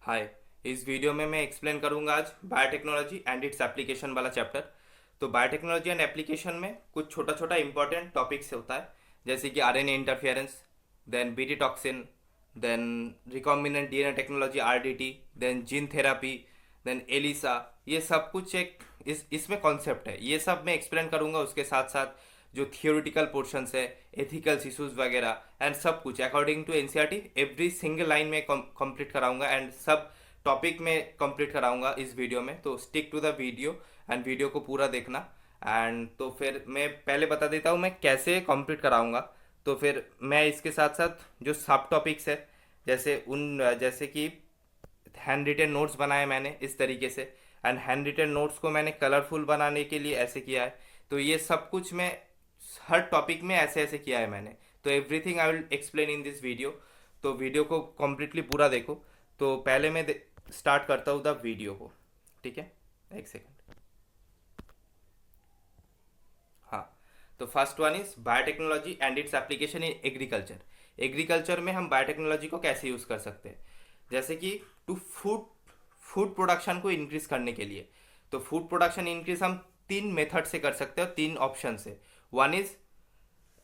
हाय। इस वीडियो में मैं एक्सप्लेन करूंगा आज बायोटेक्नोलॉजी एंड इट्स एप्लीकेशन वाला चैप्टर। तो बायोटेक्नोलॉजी एंड एप्लीकेशन में कुछ छोटा छोटा इंपॉर्टेंट टॉपिक्स होता है, जैसे कि RNA interference, then BT toxin, then recombinant DNA technology RDT, then gene therapy, then ELISA. ये सब कुछ एक इसमें कॉन्सेप्ट है, ये सब मैं एक्सप्लेन करूंगा। उसके साथ साथ जो थियोरिटिकल पोर्शंस है, एथिकल इशूज वगैरह एंड सब कुछ according to NCERT every single line में कंप्लीट कराऊंगा एंड सब टॉपिक में कंप्लीट कराऊंगा इस वीडियो में। तो stick to the video and video को पूरा देखना। एंड तो फिर मैं पहले बता देता हूँ मैं कैसे कंप्लीट कराऊंगा। तो फिर मैं इसके साथ साथ जो सब टॉपिक्स है, जैसे कि हैंड रिटन नोट्स बनाए मैंने इस तरीके से, एंड हैंड रिटन नोट्स को मैंने कलरफुल बनाने के लिए ऐसे किया है। तो ये सब कुछ मैं हर टॉपिक में ऐसे ऐसे किया है मैंने। तो everything I will explain in this video. तो वीडियो को कम्प्लीटली पूरा देखो। तो पहले मैं स्टार्ट करता हूँ द वीडियो को। ठीक है, एक सेकेंड। हाँ, तो first one is biotechnology and its application in agriculture. Agriculture में हम बायोटेक्नोलॉजी को कैसे यूज़ कर सकते हैं, जैसे कि टू फूड फूड प्रोडक्शन को इंक्रीज करने के लिए। तो फूड प्रोडक्शन इंक्रीज हम तीन मेथड से कर सकते हैं, तीन ऑप्शन से। One is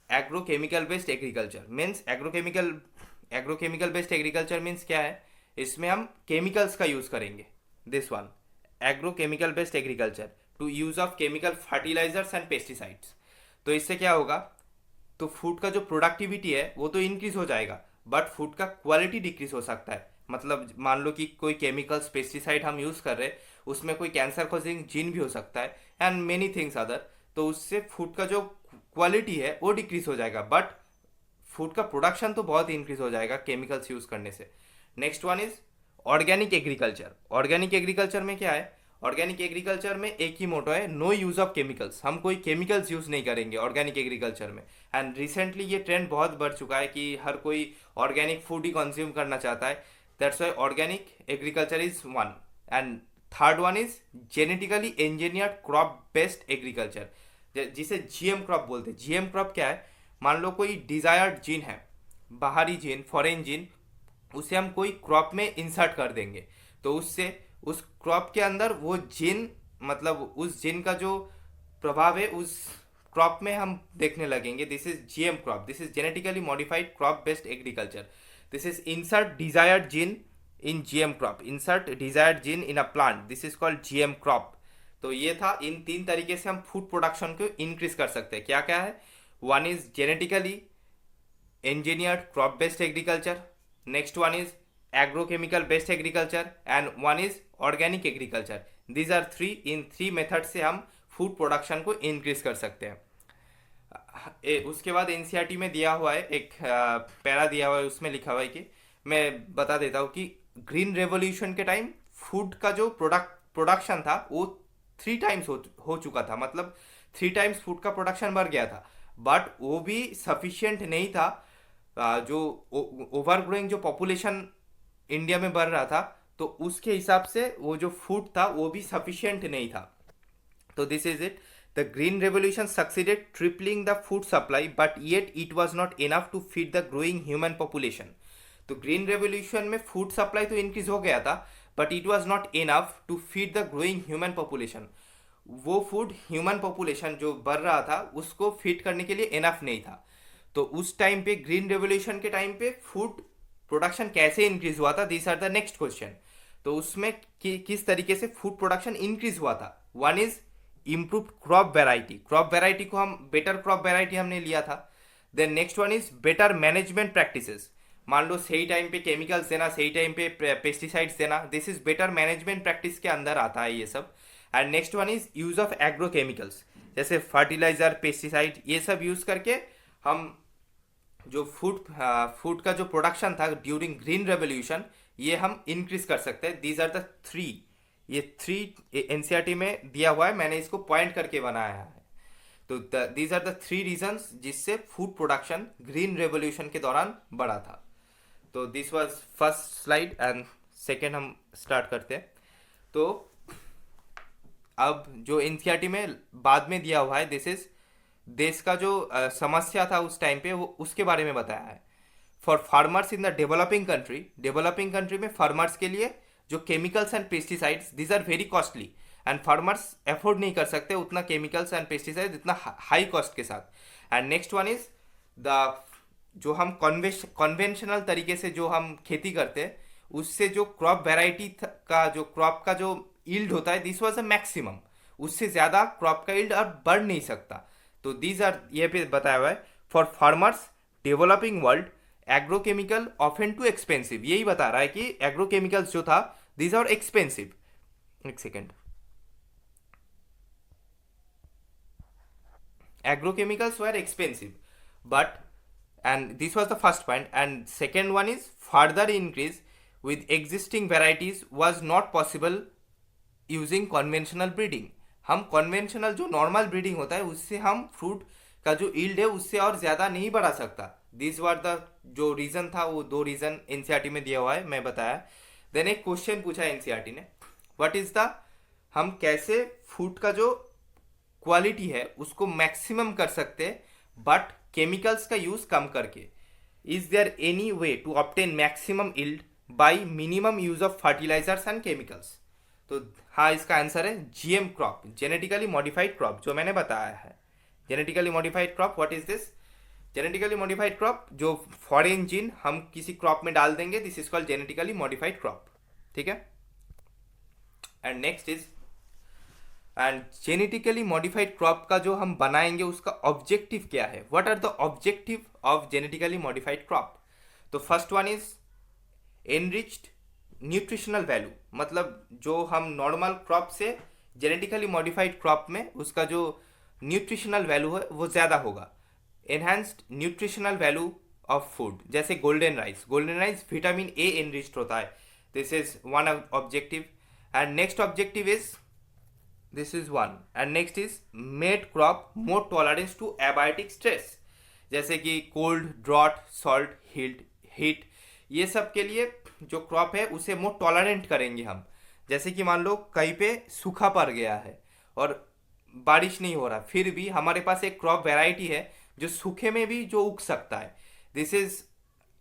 agrochemical based agriculture. Means agrochemical based agriculture means क्या है, इसमें हम केमिकल्स का यूज़ करेंगे। This one, agrochemical based agriculture to use of chemical fertilizers and pesticides. तो इससे क्या होगा, तो फूड का जो प्रोडक्टिविटी है वो तो इंक्रीज हो जाएगा, बट फूड का क्वालिटी डिक्रीज हो सकता है। मतलब मान लो कि कोई केमिकल्स पेस्टिसाइड हम यूज़ कर रहे हैं, उसमें कोई कैंसर कॉजिंग जीन भी हो सकता है एंड मेनी थिंग्स अदर। तो उससे फूड का जो क्वालिटी है वो डिक्रीज हो जाएगा, बट फूड का प्रोडक्शन तो बहुत इंक्रीज हो जाएगा केमिकल्स यूज़ करने से। Next one is organic agriculture. Organic agriculture में क्या है, ऑर्गेनिक एग्रीकल्चर में एक ही मोटो है, नो यूज ऑफ केमिकल्स। हम कोई केमिकल्स यूज नहीं करेंगे ऑर्गेनिक एग्रीकल्चर में। एंड रिसेंटली ये ट्रेंड बहुत बढ़ चुका है कि हर कोई ऑर्गेनिक फूड ही कंज्यूम करना चाहता है। That's why organic agriculture is one. And third one is genetically engineered crop based agriculture, जिसे जीएम क्रॉप बोलते हैं। जीएम क्रॉप क्या है, मान लो कोई डिजायर्ड जीन है, बाहरी जीन, फॉरेन जीन, उसे हम कोई क्रॉप में इंसर्ट कर देंगे। तो उससे उस क्रॉप के अंदर वो जीन, मतलब उस जीन का जो प्रभाव है उस क्रॉप में हम देखने लगेंगे। This is GM crop, this is genetically modified crop based agriculture. This is insert desired gene in GM crop, insert desired gene in a plant, this is called GM crop. तो ये था, इन तीन तरीके से हम फूड प्रोडक्शन को increase कर सकते हैं। क्या क्या है, one is genetically engineered crop based agriculture, next one is agrochemical based agriculture and one is organic agriculture. These are three, in three methods से हम फूड प्रोडक्शन को इंक्रीज कर सकते हैं। उसके बाद एनसीईआरटी में दिया हुआ है एक पैरा दिया हुआ है, उसमें लिखा हुआ है कि मैं बता देता हूँ कि ग्रीन रेवोल्यूशन के टाइम फूड का जो प्रोडक्शन था वो थ्री टाइम्स हो चुका था। मतलब थ्री टाइम्स फूड का प्रोडक्शन बढ़ गया था, बट वो भी सफिशिएंट नहीं था। जो ओवर ग्रोइंग जो पॉपुलेशन इंडिया में बढ़ रहा था, तो उसके हिसाब से वो जो फूड था वो भी सफिशिएंट नहीं था। तो this is it, the green revolution succeeded tripling the food supply, but yet it was not enough to feed the growing human population. तो ग्रीन रेवोल्यूशन में फूड सप्लाई तो इंक्रीज हो गया था, but it was not enough to feed the growing human population. वो food human population जो बढ़ रहा था उसको फीड करने के लिए इनफ नहीं था। तो उस टाइम पे ग्रीन रेवोल्यूशन के टाइम पे फूड प्रोडक्शन कैसे इंक्रीज हुआ था, this are the next question. तो उसमें किस तरीके से फूड प्रोडक्शन इंक्रीज हुआ था। One is improve crop variety, crop variety को हम बेटर क्रॉप वेराइटी हमने लिया था। Then next one is better management practices. मान लो सही टाइम पे केमिकल्स देना, सही टाइम पे पेस्टिसाइड्स देना, this is better management practice के अंदर आता है ये सब। And next one is use of agrochemicals, जैसे फर्टिलाइजर, पेस्टिसाइड, ये सब यूज करके हम जो फूड का जो प्रोडक्शन था ड्यूरिंग ग्रीन रेवोल्यूशन, ये हम इंक्रीज कर सकते हैं। दीज आर द थ्री, ये थ्री एनसीईआरटी में दिया हुआ है, मैंने इसको पॉइंट करके बनाया है। तो these are the three reasons जिससे फूड प्रोडक्शन ग्रीन रेवोल्यूशन के दौरान बढ़ा था। तो this was first slide and second हम स्टार्ट करते हैं। तो अब जो एनसीईआरटी में बाद में दिया हुआ है, दिस इज देश का जो समस्या था उस टाइम पे, वो उसके बारे में बताया है। For farmers in the developing country, developing country में फार्मर्स के लिए जो chemicals and pesticides this are very costly and farmers afford नहीं कर सकते उतना केमिकल्स एंड पेस्टिसाइड्स इतना हाई कॉस्ट के साथ। And next one is the जो हम कन्वेंशनल तरीके से जो हम खेती करते हैं उससे जो क्रॉप वेराइटी का जो क्रॉप का जो यील्ड होता है दिस वाज अ मैक्सिमम, उससे ज़्यादा क्रॉप का यील्ड अब बढ़ नहीं सकता। तो दीज आर ये पे बताया हुआ है for farmers developing world agrochemical often too expensive, यही बता रहा है कि एग्रोकेमिकल्स जो था दीज आर एक्सपेंसिव। एक second, agrochemicals were expensive but, and this was the first point, and second one is further increase with existing varieties was not possible using conventional breeding। हम conventional जो normal breeding होता है उससे हम fruit का जो yield है उससे और ज़्यादा नहीं बढ़ा सकता। दिस वर द जो रीज़न था वो दो रीज़न एनसीईआरटी में दिया हुआ है, मैं बताया। देन एक क्वेश्चन पूछा एनसीईआरटी ने, व्हाट इज़ द, हम कैसे फूड का जो क्वालिटी है उसको मैक्सिमम कर सकते हैं बट केमिकल्स का यूज कम करके। Is there any way to obtain maximum yield by minimum use of fertilizers and chemicals? तो हाँ, इसका आंसर है GM crop, genetically modified crop, जो मैंने बताया है। Genetically modified crop, what is this? Genetically modified crop जो फॉरेन जीन हम किसी क्रॉप में डाल देंगे, this is called genetically modified crop. ठीक है। And next is, and genetically modified crop का जो हम बनाएंगे उसका ऑब्जेक्टिव क्या है? What are the objective of genetically modified crop? तो first one is enriched nutritional value, मतलब जो हम नॉर्मल क्रॉप से जेनेटिकली मॉडिफाइड क्रॉप में उसका जो न्यूट्रिशनल वैल्यू है वो ज़्यादा होगा। Enhanced nutritional value of food, जैसे golden rice, golden rice vitamin A enriched होता है, this is one objective. And next objective is, this is one, and next is made crop more tolerance to abiotic stress, जैसे कि cold, drought, salt, heat, ये सब के लिए जो crop है उसे मोर टॉलरेंट करेंगे हम। जैसे कि मान लो कहीं पे सूखा पड़ गया है और बारिश नहीं हो रहा, फिर भी हमारे पास एक क्रॉप वेराइटी है जो सूखे में भी जो उग सकता है, दिस इज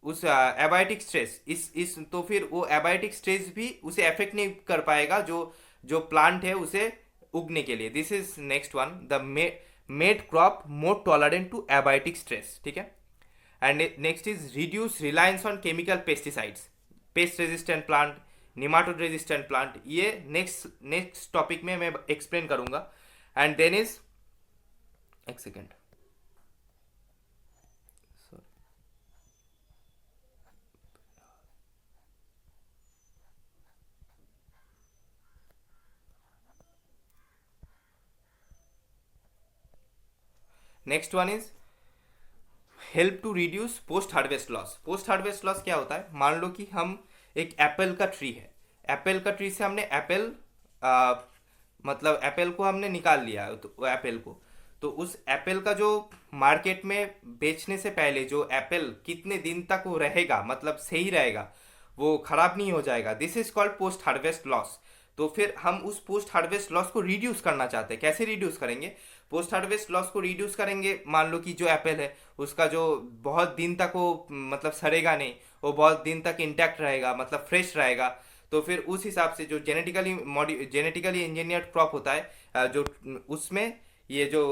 उस एबायोटिक स्ट्रेस, इस तो फिर वो एबायोटिक स्ट्रेस भी उसे अफेक्ट नहीं कर पाएगा जो प्लांट है उसे उगने के लिए। This is next one, the made crop more tolerant to abiotic stress. ठीक है। And next is reduce reliance on chemical pesticides, pest resistant plant, nematode resistant plant, ये नेक्स्ट टॉपिक में मैं एक्सप्लेन करूंगा। एंड देन इज, एक second, next one is help to reduce post harvest loss. Post harvest loss क्या होता है? मान लो कि हम एक एप्पल का ट्री है, एप्पल का ट्री से हमने एप्पल मतलब एप्पल को हमने निकाल लिया, तो एप्पल को, तो उस एप्पल का जो मार्केट में बेचने से पहले जो एप्पल कितने दिन तक वो रहेगा, मतलब सही रहेगा, वो खराब नहीं हो जाएगा, this is called post harvest loss. तो फिर हम उस पोस्ट हार्वेस्ट लॉस को रिड्यूस करना चाहते हैं, कैसे रिड्यूस करेंगे? पोस्ट हार्वेस्ट लॉस को रिड्यूस करेंगे, मान लो कि जो एप्पल है उसका जो बहुत दिन तक वो मतलब सड़ेगा नहीं, वो बहुत दिन तक इंटैक्ट रहेगा, मतलब फ्रेश रहेगा। तो फिर उस हिसाब से जो जेनेटिकली इंजीनियर्ड क्रॉप होता है जो उसमें ये जो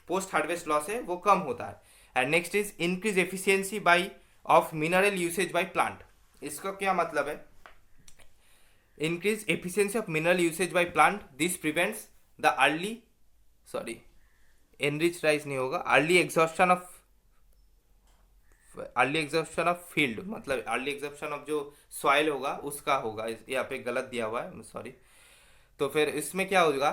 पोस्ट हार्वेस्ट लॉस है वो कम होता है। And next is increase efficiency by of mineral usage by plant. इसका क्या मतलब है? Increase efficiency of mineral usage by plant, this prevents the early, sorry enrich rice नहीं होगा, अर्ली एग्जॉस्शन ऑफ फील्ड, मतलब अर्ली एग्जॉस्शन ऑफ जो soil होगा उसका होगा, यहाँ पे गलत दिया हुआ है, सॉरी। तो फिर इसमें क्या होगा?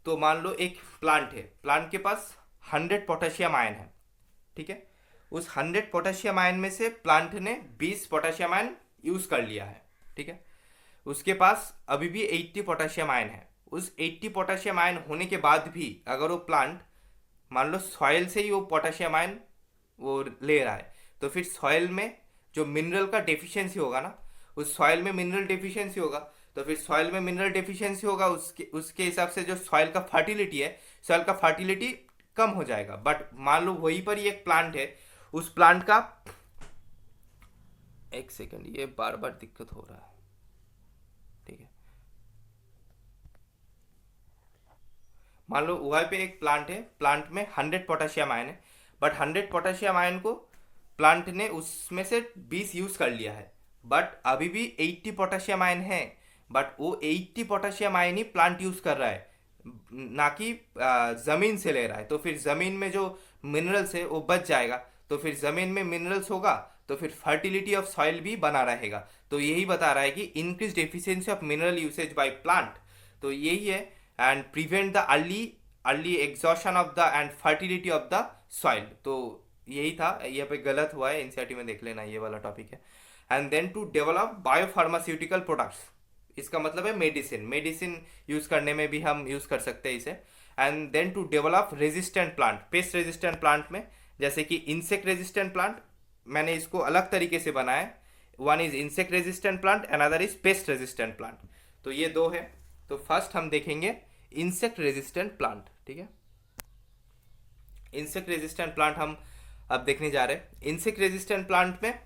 तो मान लो एक प्लांट है, प्लांट के पास 100 पोटेशियम आयन है, ठीक है। उस 100 पोटेशियम आयन में से प्लांट ने 20 पोटेशियम आयन यूज कर लिया है, ठीक है। उसके पास अभी भी 80 पोटेशियम आयन है। उस 80 पोटेशियम आयन होने के बाद भी अगर वो प्लांट मान लो सॉइल से ही वो पोटेशियम आयन वो ले रहा है, तो फिर सॉइल में जो मिनरल का डेफिशिएंसी होगा ना, उस सॉइल में मिनरल डेफिशिएंसी होगा, तो फिर सॉइल में मिनरल डेफिशिएंसी होगा, उसके हिसाब से जो सॉइल का फर्टिलिटी है, सॉइल का फर्टिलिटी कम हो जाएगा। बट मान लो वहीं पर ही एक प्लांट है, उस प्लांट का, एक सेकेंड, ये बार बार दिक्कत हो रहा है, ठीक है। मान लो वहाँ पे एक प्लांट है, प्लांट में 100 पोटेशियम आयन है, बट 100 पोटेशियम आयन को प्लांट ने उसमें से 20 यूज कर लिया है, बट अभी भी 80 पोटेशियम आयन है, बट वो 80 पोटेशियम आयन ही प्लांट यूज कर रहा है, ना कि जमीन से ले रहा है। तो फिर जमीन में जो मिनरल्स है वो बच जाएगा, तो फिर जमीन में मिनरल्स होगा तो फिर फर्टिलिटी ऑफ सॉइल भी बना रहेगा। तो यही बता रहा है कि increase efficiency of mineral usage by plant, तो यही है, and prevent the early early exhaustion of the end fertility of the soil. तो यही था, ये पे गलत हुआ है, एनसीईआरटी में देख लेना, ये वाला टॉपिक है। And then to develop biopharmaceutical products, इसका मतलब है मेडिसिन, मेडिसिन यूज करने में भी हम यूज कर सकते हैं इसे। And then to develop resistant plant, pest resistant plant में जैसे कि इंसेक्ट रेजिस्टेंट प्लांट, मैंने इसको अलग तरीके से बनाया है, one is insect resistant plant, another is paste resistant plant, तो ये दो है। तो फर्स्ट हम देखेंगे इंसेक्ट रेजिस्टेंट प्लांट, ठीक है। इंसेक्ट रेजिस्टेंट प्लांट हम अब देखने जा रहे हैं। इंसेक्ट रेजिस्टेंट प्लांट में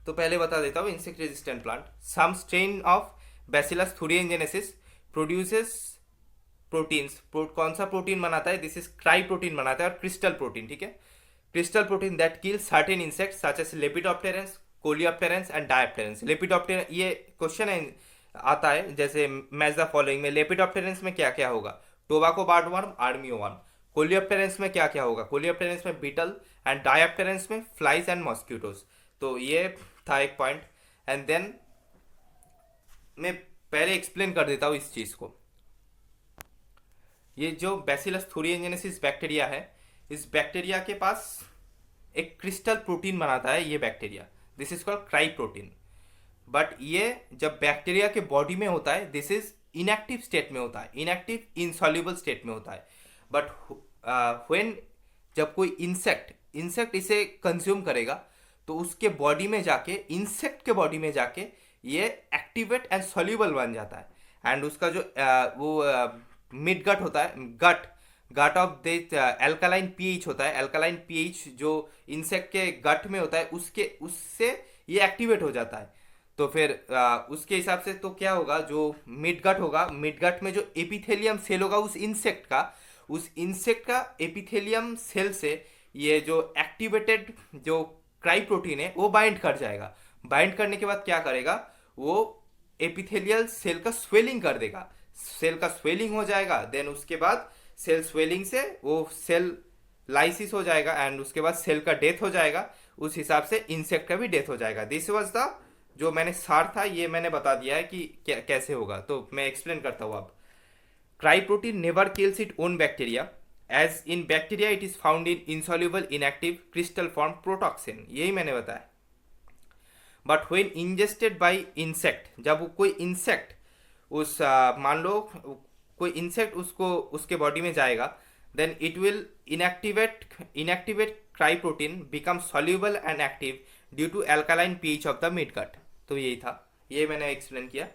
तो पहले बता देता हूँ, insect resistant plant, some strain of Bacillus thuringiensis produces proteins, कौन सा प्रोटीन बनाता है, दिस इज क्राई प्रोटीन बनाता है, और क्रिस्टल प्रोटीन, ठीक है, crystal protein that kill certain insects such as lepidopterans, coleopterans and dipterans. Lepidopterans, ये क्वेश्चन है आता है जैसे मैच द फॉलोइंग में, लेपिडोप्टेरेंस में क्या क्या होगा, टोबाको बार्डवर्म, आर्मियोवर्म, कोलियोप्टेरेंस में क्या क्या होगा, कोलियोप्टेरेंस में बीटल, एंड डायोप्टेरेंस में फ्लाइज एंड मॉस्क्यूटोज। तो ये था एक पॉइंट। एंड देन मैं पहले एक्सप्लेन कर देता हूँ इस चीज को। ये जो बैसिलस थुरिएंजेनेसिस बैक्टीरिया है, इस बैक्टीरिया के पास एक क्रिस्टल प्रोटीन बनाता है ये bacteria, this is called cry protein. But ये जब बैक्टीरिया के बॉडी में होता है, दिस इज इनएक्टिव स्टेट में होता है, इनएक्टिव इनसॉल्युबल स्टेट में होता है। बट व्हेन जब कोई इंसेक्ट इसे कंज्यूम करेगा, तो उसके बॉडी में जाके, इंसेक्ट के बॉडी में जाके ये एक्टिवेट एंड सॉल्युबल बन जाता है। एंड उसका जो मिड गट होता है, gut of this alkaline pH होता है, एल्कालाइन पीएच जो इंसेक्ट के गट में होता है, उससे ये एक्टिवेट हो जाता है। तो फिर उसके हिसाब से तो क्या होगा, जो मिड गट होगा, मिड गट में जो एपिथेलियम सेल होगा उस इंसेक्ट का एपिथेलियम सेल से ये जो एक्टिवेटेड जो क्राई प्रोटीन है वो बाइंड कर जाएगा। बाइंड करने के बाद क्या करेगा, वो एपिथेलियल सेल का स्वेलिंग कर देगा, सेल का स्वेलिंग हो जाएगा। देन उसके बाद सेल स्वेलिंग से वो सेल लाइसिस हो जाएगा, एंड उसके बाद सेल का डेथ हो जाएगा, उस हिसाब से इंसेक्ट का भी डेथ हो जाएगा। दिस वाज द जो मैंने सार था ये मैंने बता दिया है कि कैसे होगा। तो मैं एक्सप्लेन करता हूँ अब। Cry protein never kills it own bacteria, as in bacteria it is found in insoluble inactive crystal form protoxin, यही मैंने बताया। But when ingested by insect, जब कोई इंसेक्ट मान लो कोई इंसेक्ट उसके बॉडी में जाएगा, then it will inactivate cry protein become soluble and active due to alkaline pH of the mid gut. तो यही था, ये मैंने एक्सप्लेन किया।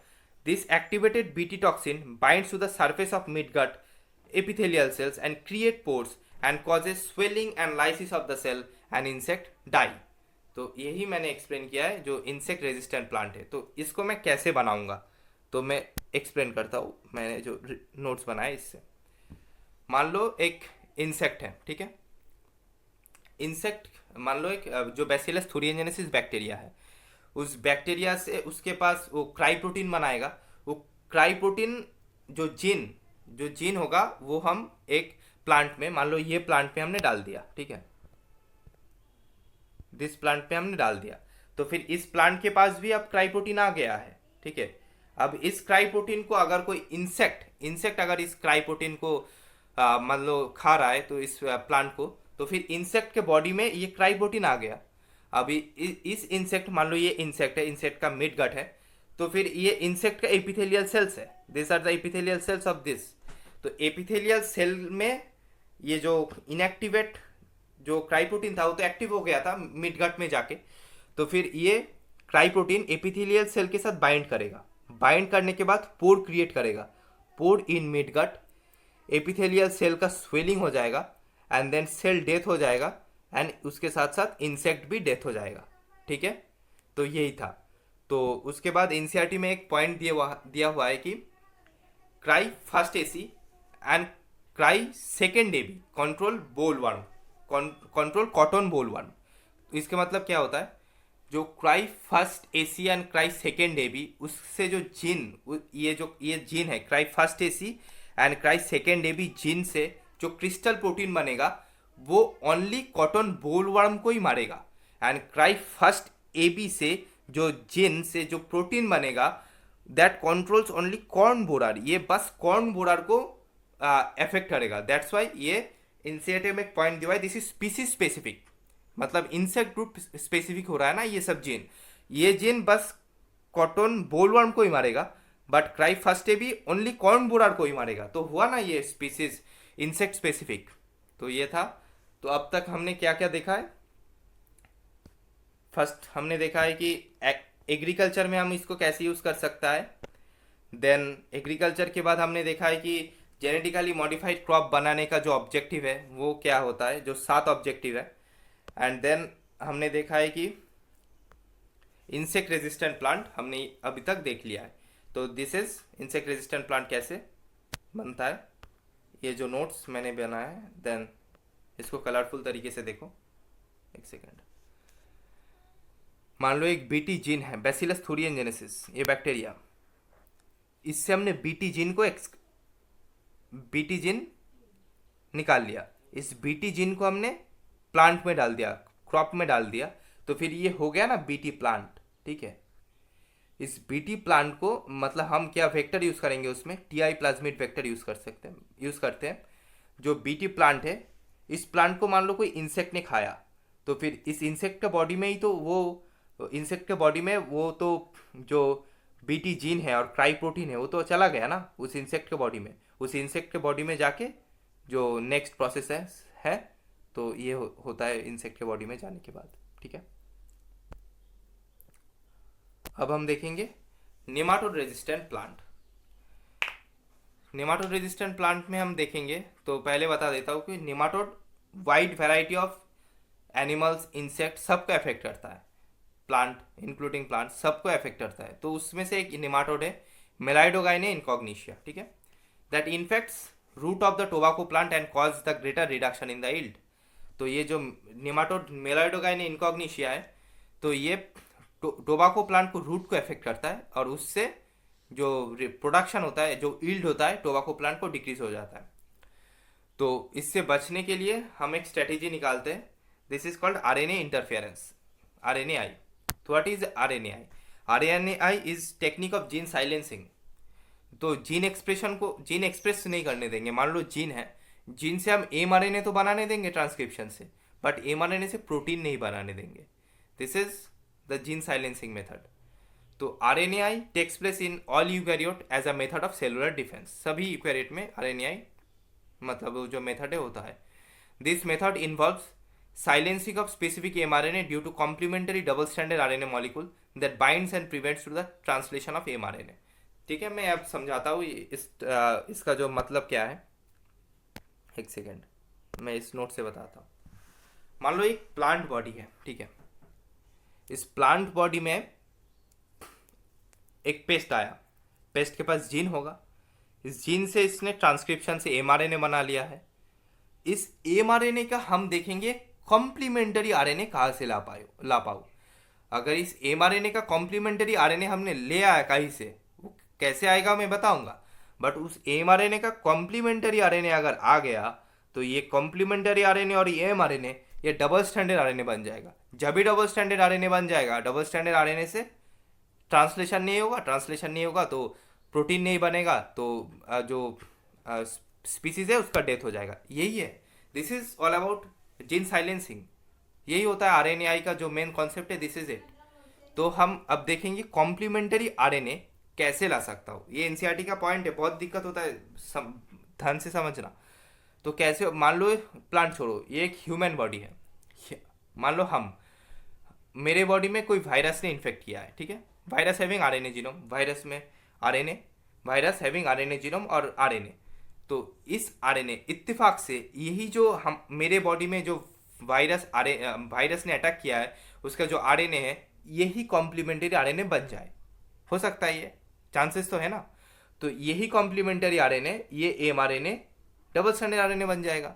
This activated BT toxin binds to the surface of mid gut epithelial cells and create pores and causes swelling and lysis of the cell and insect die। तो यही मैंने explain किया है जो इंसेक्ट रेजिस्टेंट प्लांट है। तो इसको मैं कैसे बनाऊंगा तो मैं एक्सप्लेन करता हूँ, मैंने जो नोट्स बनाए इससे। मान लो एक इंसेक्ट है, ठीक है, इंसेक्ट मान लो एक जो बैसिलस थुरिएंजेनेसिस बैक्टीरिया है, उस बैक्टीरिया से उसके पास वो क्राई प्रोटीन बनाएगा। वो क्राई प्रोटीन जो जीन होगा वो हम एक प्लांट में, मान लो ये प्लांट पे हमने डाल दिया, ठीक है, दिस प्लांट पे हमने डाल दिया, तो फिर इस प्लांट के पास भी अब क्राई प्रोटीन आ गया है, ठीक है। अब इस क्राई प्रोटीन को अगर कोई इंसेक्ट अगर इस क्राई प्रोटीन को मान लो खा रहा है, तो इस प्लांट को, तो फिर इंसेक्ट के बॉडी में ये क्राई प्रोटीन आ गया। अभी इस इंसेक्ट, मान लो ये इंसेक्ट है, इंसेक्ट का मिड गट है, तो फिर ये इंसेक्ट का एपिथेलियल सेल्स है, this are the epithelial cells of this. तो एपिथेलियल सेल में ये जो इनएक्टिवेट जो क्राई प्रोटीन था वो तो एक्टिव हो गया था मिड गट में जाके, तो फिर ये क्राई प्रोटीन एपिथेलियल सेल के साथ बाइंड करेगा, बाइंड करने के बाद पोर क्रिएट करेगा, pore in mid gut, epithelial cell का स्वेलिंग हो जाएगा, एंड देन सेल डेथ हो जाएगा, एंड उसके साथ साथ इंसेक्ट भी डेथ हो जाएगा, ठीक है। तो यही था। तो उसके बाद एनसीईआरटी में एक पॉइंट दिया हुआ है कि cry first AC and cry second AB control bollworm, control cotton bollworm. तो इसके मतलब क्या होता है, जो cry first AC and cry second AB, उससे जो जीन, ये जीन है cry first AC and cry second AB gene से जो क्रिस्टल प्रोटीन बनेगा वो ओनली कॉटन बोलवर्म को ही मारेगा। एंड क्राई फर्स्ट एबी से जो जीन से जो प्रोटीन बनेगा that controls only corn borer, ये बस कॉर्न बोरर को अफेक्ट करेगा। दैट्स वाई ये इनिशिएटिव में एक पॉइंट दिया है, दिस इज स्पीसीज स्पेसिफिक, मतलब इंसेक्ट ग्रुप स्पेसिफिक हो रहा है ना ये सब जीन। ये जीन बस कॉटन बोलवर्म को ही मारेगा, बट क्राई फर्स्ट भी ओनली कॉर्न बोरर को ही मारेगा। तो हुआ ना ये स्पीसीज इंसेक्ट स्पेसिफिक। तो ये था। तो अब तक हमने क्या क्या देखा है, फर्स्ट हमने देखा है कि एग्रीकल्चर में हम इसको कैसे यूज़ कर सकता है। देन एग्रीकल्चर के बाद हमने देखा है कि जेनेटिकली मॉडिफाइड क्रॉप बनाने का जो ऑब्जेक्टिव है वो क्या होता है, जो 7 ऑब्जेक्टिव है। एंड देन हमने देखा है कि इंसेक्ट रेजिस्टेंट प्लांट हमने अभी तक देख लिया है। तो this is insect resistant plant कैसे बनता है, ये जो नोट्स मैंने बनाया है। देन इसको कलरफुल तरीके से देखो, एक सेकेंड। मान लो एक बीटी जीन है, बैसिलस थूरियनजेनेसिस, ये बैक्टीरिया, इससे हमने बीटी जीन को बीटी जीन निकाल लिया। इस बीटी जीन को हमने प्लांट में डाल दिया, क्रॉप में डाल दिया, तो फिर ये हो गया ना बीटी प्लांट। ठीक है, इस बीटी प्लांट को मतलब हम क्या वेक्टर यूज करेंगे, उसमें टीआई प्लाज्मिड वेक्टर यूज करते हैं। जो बीटी प्लांट है, इस प्लांट को मान लो कोई इंसेक्ट ने खाया, तो फिर इस इंसेक्ट के बॉडी में ही तो वो इंसेक्ट के बॉडी में वो तो जो बीटी जीन है और क्राई प्रोटीन है वो तो चला गया ना उस इंसेक्ट के बॉडी में। उस इंसेक्ट के बॉडी में जाके जो नेक्स्ट प्रोसेस है तो ये होता है इंसेक्ट के बॉडी में जाने के बाद। ठीक है, अब हम देखेंगे nematode resistant plant. Nematode resistant plant में हम देखेंगे, तो पहले बता देता हूँ कि nematode wide variety of animals, insect सबको अफेक्ट करता है, प्लांट इंक्लूडिंग प्लांट सबको अफेक्ट करता है। तो उसमें से एक नेमाटोड है मेलाइडोगाइने इनकॉग्निशिया। ठीक है, that infects root of the tobacco plant and cause the greater reduction in the yield. तो ये जो नेमाटोड मेलाइडोगाइने इनकॉग्निशिया है, तो ये टोबाको प्लांट को रूट को अफेक्ट करता है और उससे जो प्रोडक्शन होता है, जो यील्ड होता है टोबाको प्लांट को डिक्रीज हो जाता है। तो इससे बचने के लिए हम एक स्ट्रेटेजी निकालते हैं, this is called RNA interference, RNAi. तो what is RNAi? RNAi is technique of gene silencing. तो जीन एक्सप्रेस नहीं करने देंगे। मान लो जीन है, जीन से हम एमआरएनए तो बनाने देंगे ट्रांसक्रिप्शन से, बट एमआरएनए से प्रोटीन नहीं बनाने देंगे। This is the gene silencing method. तो RNAi takes place in all eukaryote as a method of cellular defence. सभी यूकैरियोट में आरएनएआई मतलब जो मेथड है होता है। This method involves silencing of specific mRNA due to complementary double stranded RNA molecule that binds and prevents to the translation of mRNA। ठीक है, मैं अब समझाता हूँ इसका जो मतलब क्या है। एक सेकेंड, मैं इस नोट से बताता हूँ। मान लो एक प्लांट बॉडी है, ठीक है, इस प्लांट बॉडी में एक पेस्ट आया, पेस्ट के पास जीन होगा, इस जीन से इसने ट्रांसक्रिप्शन से एमआरएनए बना लिया है। इस एमआरएनए का हम देखेंगे कॉम्प्लीमेंटरी आरएनए कहाँ से ला पाओ। अगर इस एमआरएनए का कॉम्प्लीमेंटरी आरएनए हमने ले आया कहीं से, वो कैसे आएगा मैं बताऊंगा, बट उस एमआरएनए का कॉम्प्लीमेंटरी आरएनए अगर आ गया तो ये कॉम्प्लीमेंटरी आरएनए और ये एमआरएनए ये डबल स्टैंडर्ड आरएनए बन जाएगा। जब भी डबल स्टैंडर्ड आरएनए बन जाएगा, डबल स्टैंडर्ड आरएनए से ट्रांसलेशन नहीं होगा तो प्रोटीन नहीं बनेगा, तो जो स्पीसीज है उसका डेथ हो जाएगा। यही है, this is all about gene silencing. यही होता है आरएनएआई का जो मेन कॉन्सेप्ट है, दिस इज इट। तो हम अब देखेंगे कॉम्प्लीमेंटरी आरएनए कैसे ला सकता हूँ। ये एनसीईआरटी का पॉइंट है, बहुत दिक्कत होता है ध्यान से समझना। तो कैसे, मान लो प्लांट छोड़ो, ये एक ह्यूमन बॉडी है, मान लो मेरे बॉडी में कोई वायरस ने इन्फेक्ट किया है, ठीक है, virus having RNA genome, virus में RNA, virus having RNA genome और आरएनए। तो इस आरएनए इत्तेफाक से यही जो हम मेरे बॉडी में जो वायरस ने अटैक किया है उसका जो आरएनए है यही कॉम्प्लीमेंटरी आरएनए बन जाए। हो सकता है, ये चांसेस तो है ना। तो यही कॉम्प्लीमेंटरी आरएनए ये एमआरएनए डबल स्ट्रैंडेड आरएनए बन जाएगा।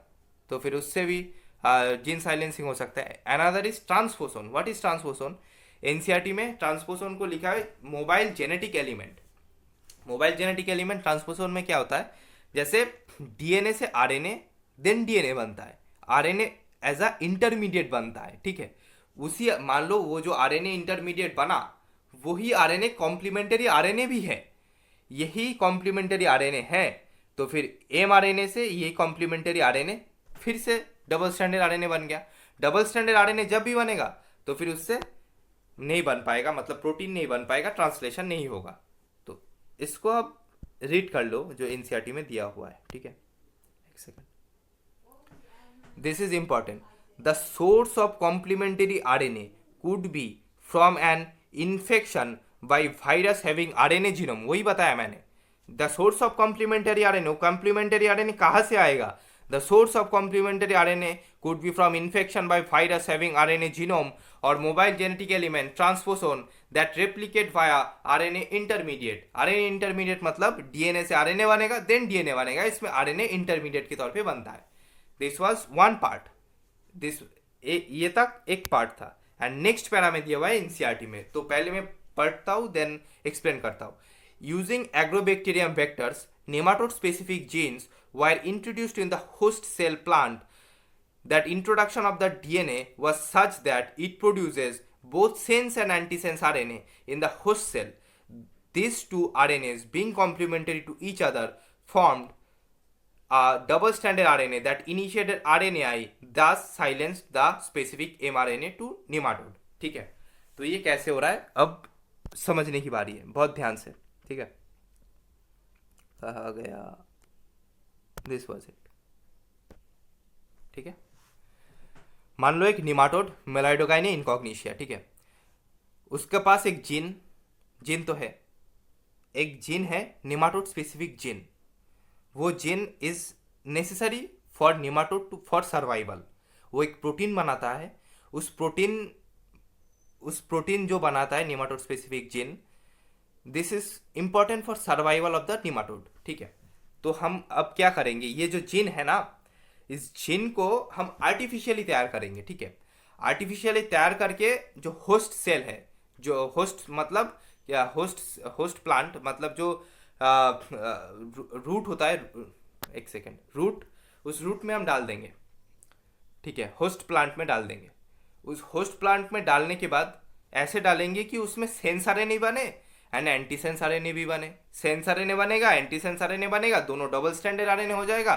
तो फिर उससे भी जीन साइलेंसिंग हो सकता है। Another is transposon. What is transposon? NCERT में ट्रांसपोसोन को लिखा है mobile genetic element. Mobile genetic element transposon में क्या होता है, जैसे डीएनए से आरएनए, देन डीएनए बनता है, आरएनए एज अ इंटरमीडिएट बनता है, ठीक है। उसी मान लो वो जो आरएनए इंटरमीडिएट बना वही आरएनए कॉम्प्लीमेंट्री आरएनए भी है, यही कॉम्प्लीमेंट्री आरएनए है। तो फिर एमआरएनए से ये कॉम्प्लीमेंट्री आरएनए फिर से डबल स्ट्रैंडेड आरएनए बन गया। डबल स्ट्रैंडेड आरएनए जब भी बनेगा तो फिर उससे नहीं बन पाएगा, मतलब प्रोटीन नहीं बन पाएगा, ट्रांसलेशन नहीं होगा। तो इसको अब रीड कर लो जो एनसीईआरटी में दिया हुआ है, ठीक है। एक second, this is important. The source of complementary RNA could be from an infection by virus having RNA genome. वही बताया मैंने, the source of complementary RNA, complementary RNA कहाँ से आएगा? The source of complementary RNA could be from infection by virus having RNA genome or mobile genetic element transposon that replicate via RNA intermediate। RNA intermediate मतलब DNA से RNA बनेगा, then DNA बनेगा, इसमें RNA intermediate के तौर पे बनता है। This was one part। ये तक एक पार्ट था। एंड नेक्स्ट पैरा में दिया हुआ है एनसीईआरटी में, तो पहले मैं पढ़ता हूँ देन एक्सप्लेन करता हूँ। Using agrobacterium vectors nematode specific jeans were introduced in the host cell plant। That introduction of the DNA was such that it produces both sense and antisense RNA in the host cell. These two RNAs being complementary to each other formed a double-stranded RNA that initiated RNAi, thus silenced the specific mRNA to nematode। ठीक है, तो ये कैसे हो रहा है अब समझने की बारी है, बहुत ध्यान से, ठीक है। कहा गया दिस वाज इट, ठीक है। मान लो एक निमाटोड मेलाइडोगाइने इनकॉग्निशिया, ठीक है, उसके पास एक जीन तो है, एक जीन है निमाटोड स्पेसिफिक जीन। वो gene is necessary for nematode to for survival. वो एक प्रोटीन बनाता है, उस प्रोटीन जो बनाता है nematode specific gene, this is important for survival of the nematode, ठीक है। तो हम अब क्या करेंगे, ये जो जीन है ना, इस जीन को हम आर्टिफिशियली तैयार करेंगे, ठीक है। आर्टिफिशियली तैयार करके जो होस्ट सेल है, जो होस्ट मतलब क्या, होस्ट प्लांट मतलब जो रूट होता है, एक सेकेंड, रूट, उस रूट में हम डाल देंगे, ठीक है, होस्ट प्लांट में डाल देंगे। उस होस्ट प्लांट में डालने के बाद ऐसे डालेंगे कि उसमें सेंस आरएनए बने एंड एंटी सेंस आरएनए भी बने। सेंस आरएनए बनेगा, एंटी सेंस आरएनए बनेगा, दोनों डबल स्टैंडर्ड आरएनए हो जाएगा।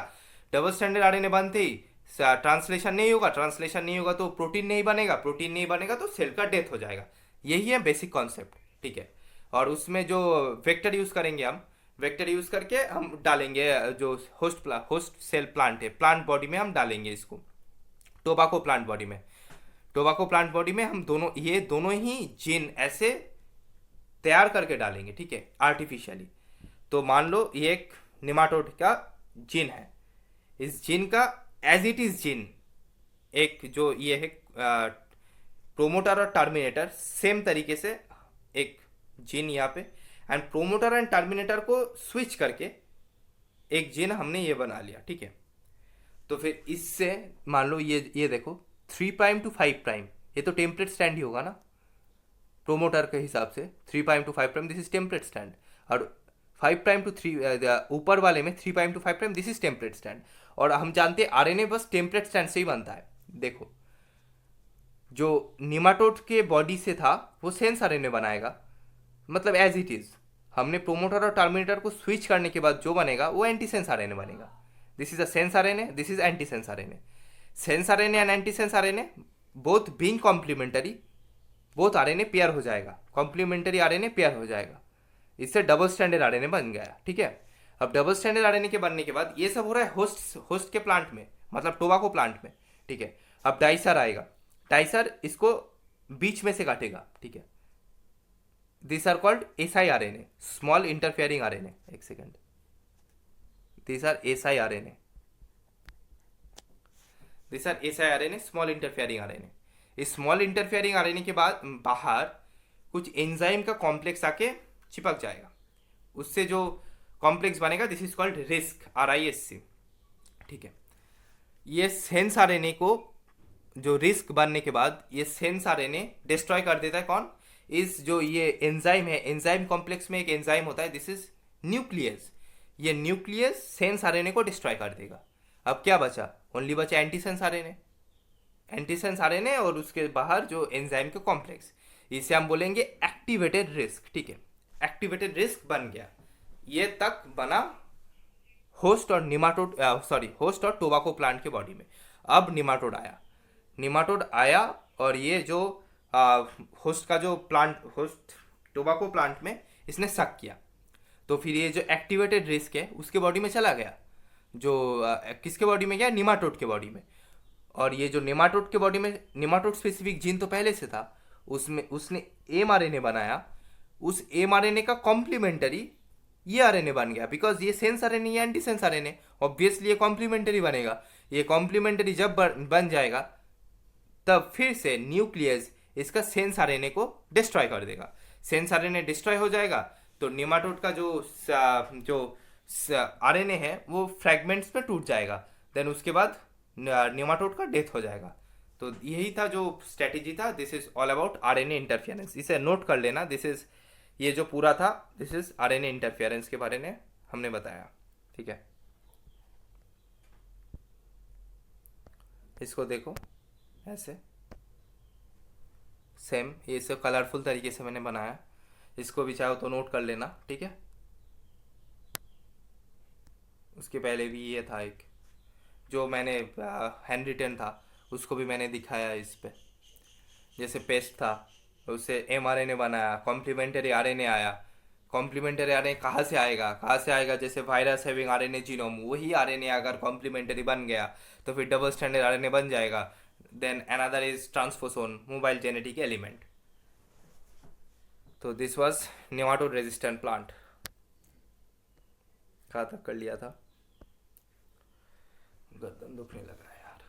डबल स्टैंडर्ड आरएनए बनते ही ट्रांसलेशन नहीं होगा, ट्रांसलेशन नहीं होगा तो प्रोटीन नहीं बनेगा, प्रोटीन नहीं बनेगा तो सेल का डेथ हो जाएगा। यही है बेसिक कॉन्सेप्ट, ठीक है। और उसमें जो वेक्टर यूज करेंगे, हम वेक्टर यूज करके हम डालेंगे जो होस्ट सेल प्लांट है, प्लांट बॉडी में हम डालेंगे इसको, टोबाको प्लांट बॉडी में। टोबाको प्लांट बॉडी में हम दोनों ही जीन ऐसे तैयार करके डालेंगे, ठीक है, आर्टिफिशियली। तो मान लो ये एक निमाटोड का जीन है, इस जीन का एज इट इज जीन, एक जो ये है प्रोमोटर और टर्मिनेटर, सेम तरीके से एक जीन यहाँ पे, एंड प्रोमोटर एंड टर्मिनेटर को स्विच करके एक जीन हमने ये बना लिया, ठीक है। तो फिर इससे मान लो ये देखो 3 प्राइम टू 5 प्राइम, ये तो टेम्पलेट स्टैंड ही होगा ना प्रोमोटर के हिसाब से। 3 prime to 5 prime this is template stand, और 5 प्राइम टू 3 ऊपर वाले में 3 prime to 5 prime this is template stand. और हम जानते हैं आरएनए बस टेम्पलेट स्टैंड से ही बनता है। देखो जो निमाटोड के बॉडी से था वो सेंस आरएनए बनाएगा, मतलब एज इट इज। हमने प्रोमोटर और टर्मिनेटर को स्विच करने के बाद जो बनेगा वो एंटी सेंस आरएनए बनेगा। This is a sense RNA, this is anti sense RNA. Sense RNA and anti sense RNA both being complementary, both RNA pair हो जाएगा, कॉम्प्लीमेंटरी आरएनए पेयर हो जाएगा, इससे डबल स्टैंडर्ड आरएनए बन गया, ठीक है। अब डबल स्टैंडर्ड आरएनए के बनने के बाद ये सब हो रहा है होस्ट के प्लांट में, मतलब टोबाको प्लांट में, ठीक है। अब डाइसर आएगा, डाइसर इसको बीच में से काटेगा, ठीक है। This are called si RNA, small interfering RNA. एक second, this are si RNA, this are si RNA, small interfering RNA. इस स्मॉल इंटरफेयरिंग आरएनए के बाद बाहर कुछ एंजाइम का कॉम्प्लेक्स आके चिपक जाएगा, उससे जो कॉम्प्लेक्स बनेगा this is called risk, RISC। ठीक है। ये सेंस आरएनए को जो रिस्क बनने के बाद ये सेंस आरएनए डिस्ट्रॉय कर देता है। कौन? इस जो ये एंजाइम है, एंजाइम कॉम्प्लेक्स में एक एंजाइम होता है, दिस इज न्यूक्लियस। ये न्यूक्लियस सेंस आरएनए को डिस्ट्रॉय कर देगा। अब क्या बचा? ओनली बचा एंटीसेंस आरएनए। एंटीसेंस आरएनए और उसके बाहर जो एंजाइम के कॉम्प्लेक्स, इसे हम बोलेंगे एक्टिवेटेड रिस्क। ठीक है, एक्टिवेटेड रिस्क बन गया। ये तक बना होस्ट और निमाटोड, सॉरी होस्ट और टोबाको प्लांट के बॉडी में। अब निमाटोड आया, निमाटोड आया और ये जो होस्ट का जो प्लांट, होस्ट टोबाको प्लांट में इसने सक किया, तो फिर ये जो एक्टिवेटेड रिस्क है उसके बॉडी में चला गया। जो किसके बॉडी में गया? निमाटोड के बॉडी में। और ये जो निमाटोड के बॉडी में, निमाटोड स्पेसिफिक जीन तो पहले से था, उसमें उसने एमआरएनए बनाया। उस एमआरएनए का कॉम्प्लीमेंटरी ये आरएनए बन गया, बिकॉज ये सेंस आरएनए, ये एंटी सेंस आरएनए, ऑब्वियसली ये कॉम्प्लीमेंटरी बनेगा। ये कॉम्प्लीमेंटरी जब बन जाएगा तब फिर से न्यूक्लियस इसका सेंस आरएनए को डिस्ट्रॉय कर देगा। सेंस आरएनए डिस्ट्रॉय हो जाएगा तो निमाटोड का जो आरएनए है वो फ्रैगमेंट्स में टूट जाएगा। देन उसके बाद निमाटोड का डेथ हो जाएगा। तो यही था जो स्ट्रेटेजी था। This is all about RNA interference. इसे नोट कर लेना। दिस इज, ये जो पूरा था दिस इज आरएनए इंटरफेरेंस के बारे में हमने बताया। ठीक है, इसको देखो ऐसे सेम, ये सब कलरफुल तरीके से मैंने बनाया। इसको भी चाहो तो नोट कर लेना। ठीक है, उसके पहले भी ये था एक जो मैंने हैंड रिटन था, उसको भी मैंने दिखाया इस पे। जैसे पेस्ट था, उससे एमआरएनए बनाया, कॉम्प्लीमेंटरी आरएनए आया। कॉम्प्लीमेंटरी आरएनए कहाँ से आएगा? कहाँ से आएगा? जैसे वायरस हैविंग आरएनए जीनोम, वही आरएनए अगर कॉम्प्लीमेंटरी बन गया तो फिर डबल स्टैंडर्ड आरएनए बन जाएगा। Then another is transposon, mobile genetic element. तो this was nematode resistant plant. कहाँ तक कर लिया था? गर्दन दुखने लग रहा है यार।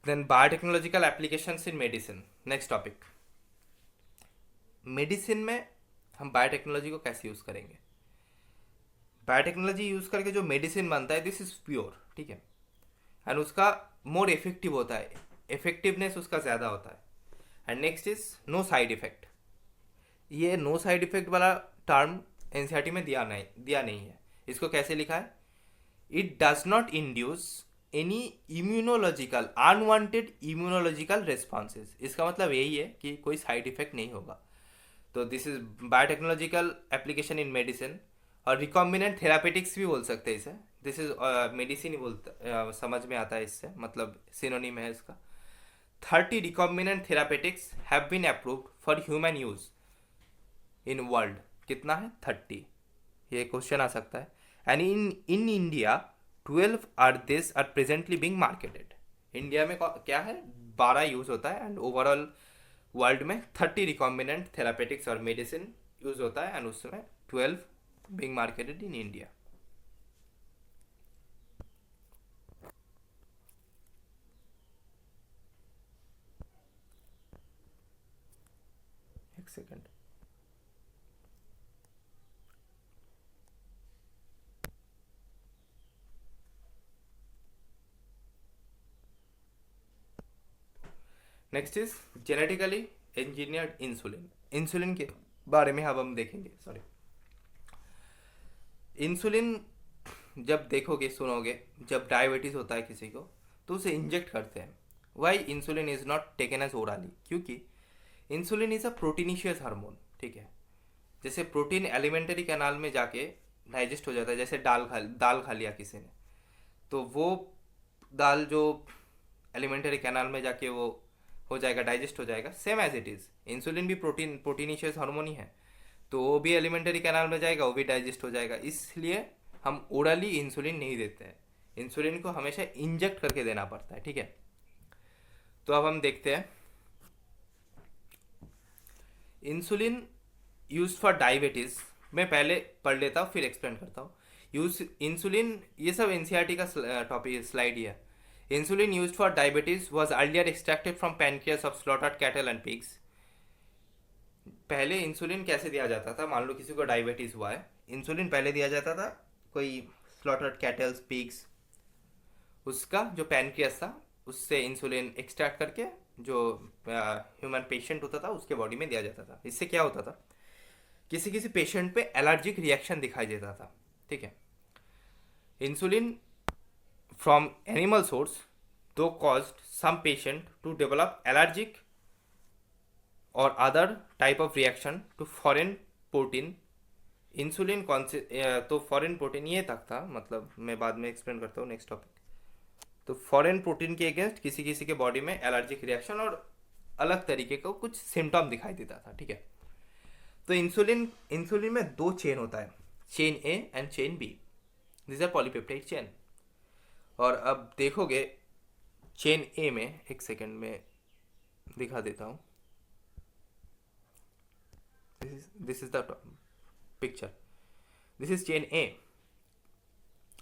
Then biotechnological applications in medicine, next topic. Medicine में हम बायोटेक्नोलॉजी को कैसे यूज़ करेंगे? बायोटेक्नोलॉजी यूज़ करके जो मेडिसिन बनता है दिस इज़ प्योर। ठीक है, एंड उसका मोर इफेक्टिव होता है, इफेक्टिवनेस उसका ज़्यादा होता है। And next is no side effect. ये नो साइड इफेक्ट वाला टर्म एनसीईआरटी में दिया नहीं है। इसको कैसे लिखा है? It does not induce any immunological, unwanted immunological responses. इसका मतलब यही है कि कोई साइड इफेक्ट नहीं होगा। तो this is biotechnological application in medicine. और रिकॉम्बिनेंट थेरापेटिक्स भी बोल सकते हैं इसे। दिस इज मेडिसिन ही बोलता, समझ में आता है इससे, मतलब सिनोनिम है इसका। 30 recombinant therapeutics have been approved for human use in world. कितना है? 30। ये क्वेश्चन आ सकता है। And in India 12 are this are presently being marketed. India में क्या है? 12 यूज होता है। एंड ओवरऑल वर्ल्ड में 30 रिकॉम्बिनेंट थेरापेटिक्स और मेडिसिन यूज होता है। एंड उसमें 12 बीइंग मार्केटेड इन इंडिया। एक second. Next is genetically engineered insulin. Insulin के बारे में अब हम देखेंगे। सॉरी, इंसुलिन जब देखोगे, सुनोगे, जब डायबिटीज होता है किसी को तो उसे इंजेक्ट करते हैं। Why insulin is not taken as orally? क्योंकि insulin is a proteinaceous hormone. ठीक है, जैसे प्रोटीन एलिमेंटरी कैनाल में जाके डाइजेस्ट हो जाता है। जैसे दाल खा लिया किसी ने, तो वो दाल जो एलिमेंटरी कैनाल में जाके वो हो जाएगा, डाइजेस्ट हो जाएगा। Same as it is insulin भी प्रोटीनिशियस हार्मोन ही है। तो वो भी एलिमेंटरी कैनाल में जाएगा, वो भी डाइजेस्ट हो जाएगा। इसलिए हम ओरली इंसुलिन नहीं देते हैं। इंसुलिन को हमेशा इंजेक्ट करके देना पड़ता है। ठीक है, तो अब हम देखते हैं इंसुलिन यूज फॉर डायबिटीज। मैं पहले पढ़ लेता हूँ फिर एक्सप्लेन करता हूँ। यूज इंसुलिन, ये सब एनसीईआरटी का टॉपिक स्लाइड ही है। Insulin use for diabetes was earlier extracted from pancreas of slaughtered cattle and pigs. पहले इंसुलिन कैसे दिया जाता था? मान लो किसी को डायबिटीज हुआ है, इंसुलिन पहले दिया जाता था कोई स्लॉटर्ड कैटल्स, पिग्स, उसका जो पैनक्रियास था उससे इंसुलिन एक्सट्रैक्ट करके जो ह्यूमन पेशेंट होता था उसके बॉडी में दिया जाता था। इससे क्या होता था, किसी किसी पेशेंट पे एलर्जिक रिएक्शन दिखाई देता था। ठीक है, insulin from animal source do caused some patient to develop allergic or other type of reaction to foreign protein. Insulin कौन से तो फॉरेन प्रोटीन ये तक था, मतलब मैं बाद में एक्सप्लेन करता हूँ नेक्स्ट टॉपिक। तो फॉरेन प्रोटीन के अगेंस्ट किसी किसी के बॉडी में एलर्जिक रिएक्शन और अलग तरीके का कुछ सिम्टम दिखाई देता था। ठीक है, तो इंसुलिन इंसुलिन में दो चेन होता है, chain A and chain B. This are polypeptide chain. और अब देखोगे चेन ए में, एक सेकेंड में दिखा देता हूँ। This is the picture. This is chain A,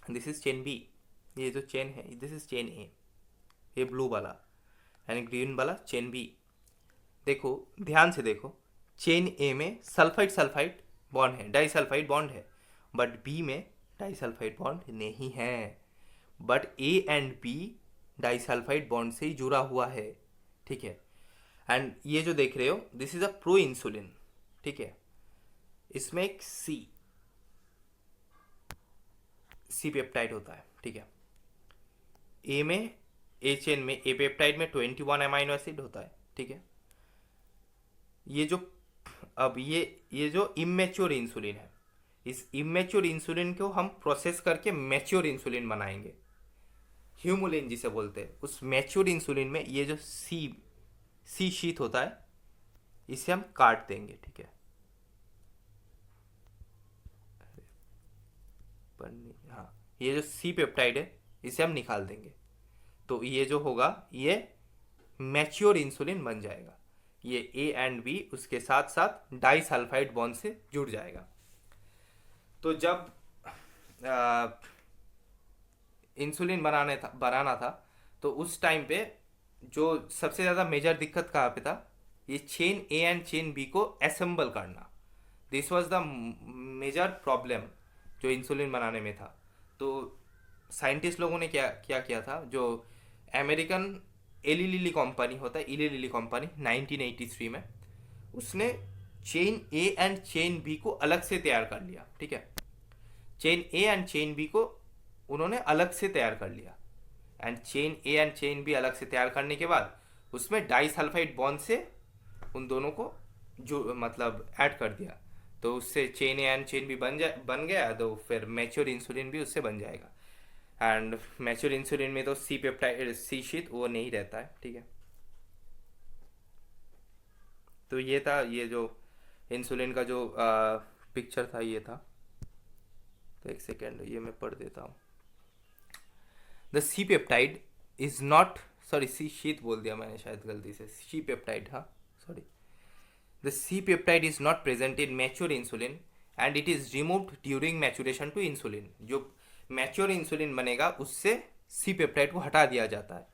this is chain B. ये जो चेन है दिस इज चेन ए, ये ब्लू वाला एंड ग्रीन वाला चेन बी। देखो ध्यान से देखो, चेन ए में सल्फाइड सल्फाइड बॉन्ड है, डाइसल्फाइड बॉन्ड है, बट बी में डाइसल्फाइड बॉन्ड नहीं है। But A and B disulphide bond से ही जुड़ा हुआ है। ठीक है, एंड ये जो देख रहे हो this is a pro insulin. ठीक है, इसमें एक सी पेप्टाइड होता है। ठीक है, ए में, ए चेन में, ए पेप्टाइड में 21 अमाइनो एसिड होता है। ठीक है, ये जो अब ये जो इमेच्योर इंसुलिन है, इस इमेच्योर इंसुलिन को हम प्रोसेस करके मैच्योर इंसुलिन बनाएंगे, ह्यूमुलिन जिसे बोलते हैं। उस मैच्योर इंसुलिन में ये जो सी शीट होता है इसे हम काट देंगे। ठीक है, हाँ, ये जो सी पेप्टाइड है इसे हम निकाल देंगे, तो ये जो होगा ये मैच्योर इंसुलिन बन जाएगा। ये ए एंड बी उसके साथ साथ डाइसल्फाइड बॉन्ड से जुड़ जाएगा। तो जब इंसुलिन बनाना था तो उस टाइम पे जो सबसे ज़्यादा मेजर दिक्कत कहाँ पे था, ये chain A and chain B को असेंबल करना। This was the major problem जो इंसुलिन बनाने में था। तो साइंटिस्ट लोगों ने क्या क्या किया था, जो अमेरिकन एली लिली कंपनी होता है, इली लिली कंपनी 1983 में, उसने chain A and chain B को अलग से तैयार कर लिया। ठीक है, chain A and chain B को उन्होंने अलग से तैयार कर लिया, and chain A and chain B अलग से तैयार करने के बाद उसमें डाइसल्फाइड बॉन्ड से उन दोनों को जो मतलब ऐड कर दिया, तो उससे chain A and chain B बन गया। तो फिर मैच्योर इंसुलिन भी उससे बन जाएगा। एंड मैच्योर इंसुलिन में तो सी पेप्टाइड सी शीट वो नहीं रहता है। ठीक है, तो ये था, ये जो इंसुलिन का जो पिक्चर था ये था। तो एक सेकेंड ये मैं पढ़ देता हूँ। The C peptide is not, sorry C sheet बोल दिया मैंने शायद गलती से, सी पेप्टाइड, हाँ sorry. The C peptide is not present in mature insulin and it is removed during maturation to insulin. जो मैच्योर इंसुलिन बनेगा उससे सी पेप्टाइड को हटा दिया जाता है।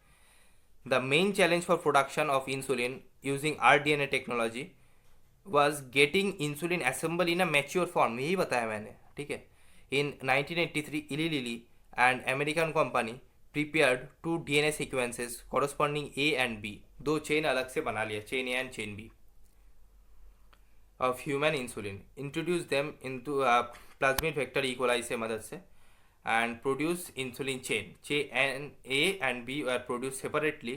The main challenge for production of insulin using RDNA technology was getting insulin assemble in a mature form, यही बताया मैंने। ठीक है, इन 1983 इली lily and American company prepared 2 DNA sequences corresponding A and B, दो चेन अलग से बना लिया, chain A and chain B of human insulin, introduce them into plasmid vector E. coli से मदद से, and produce insulin chain A and B were produced separately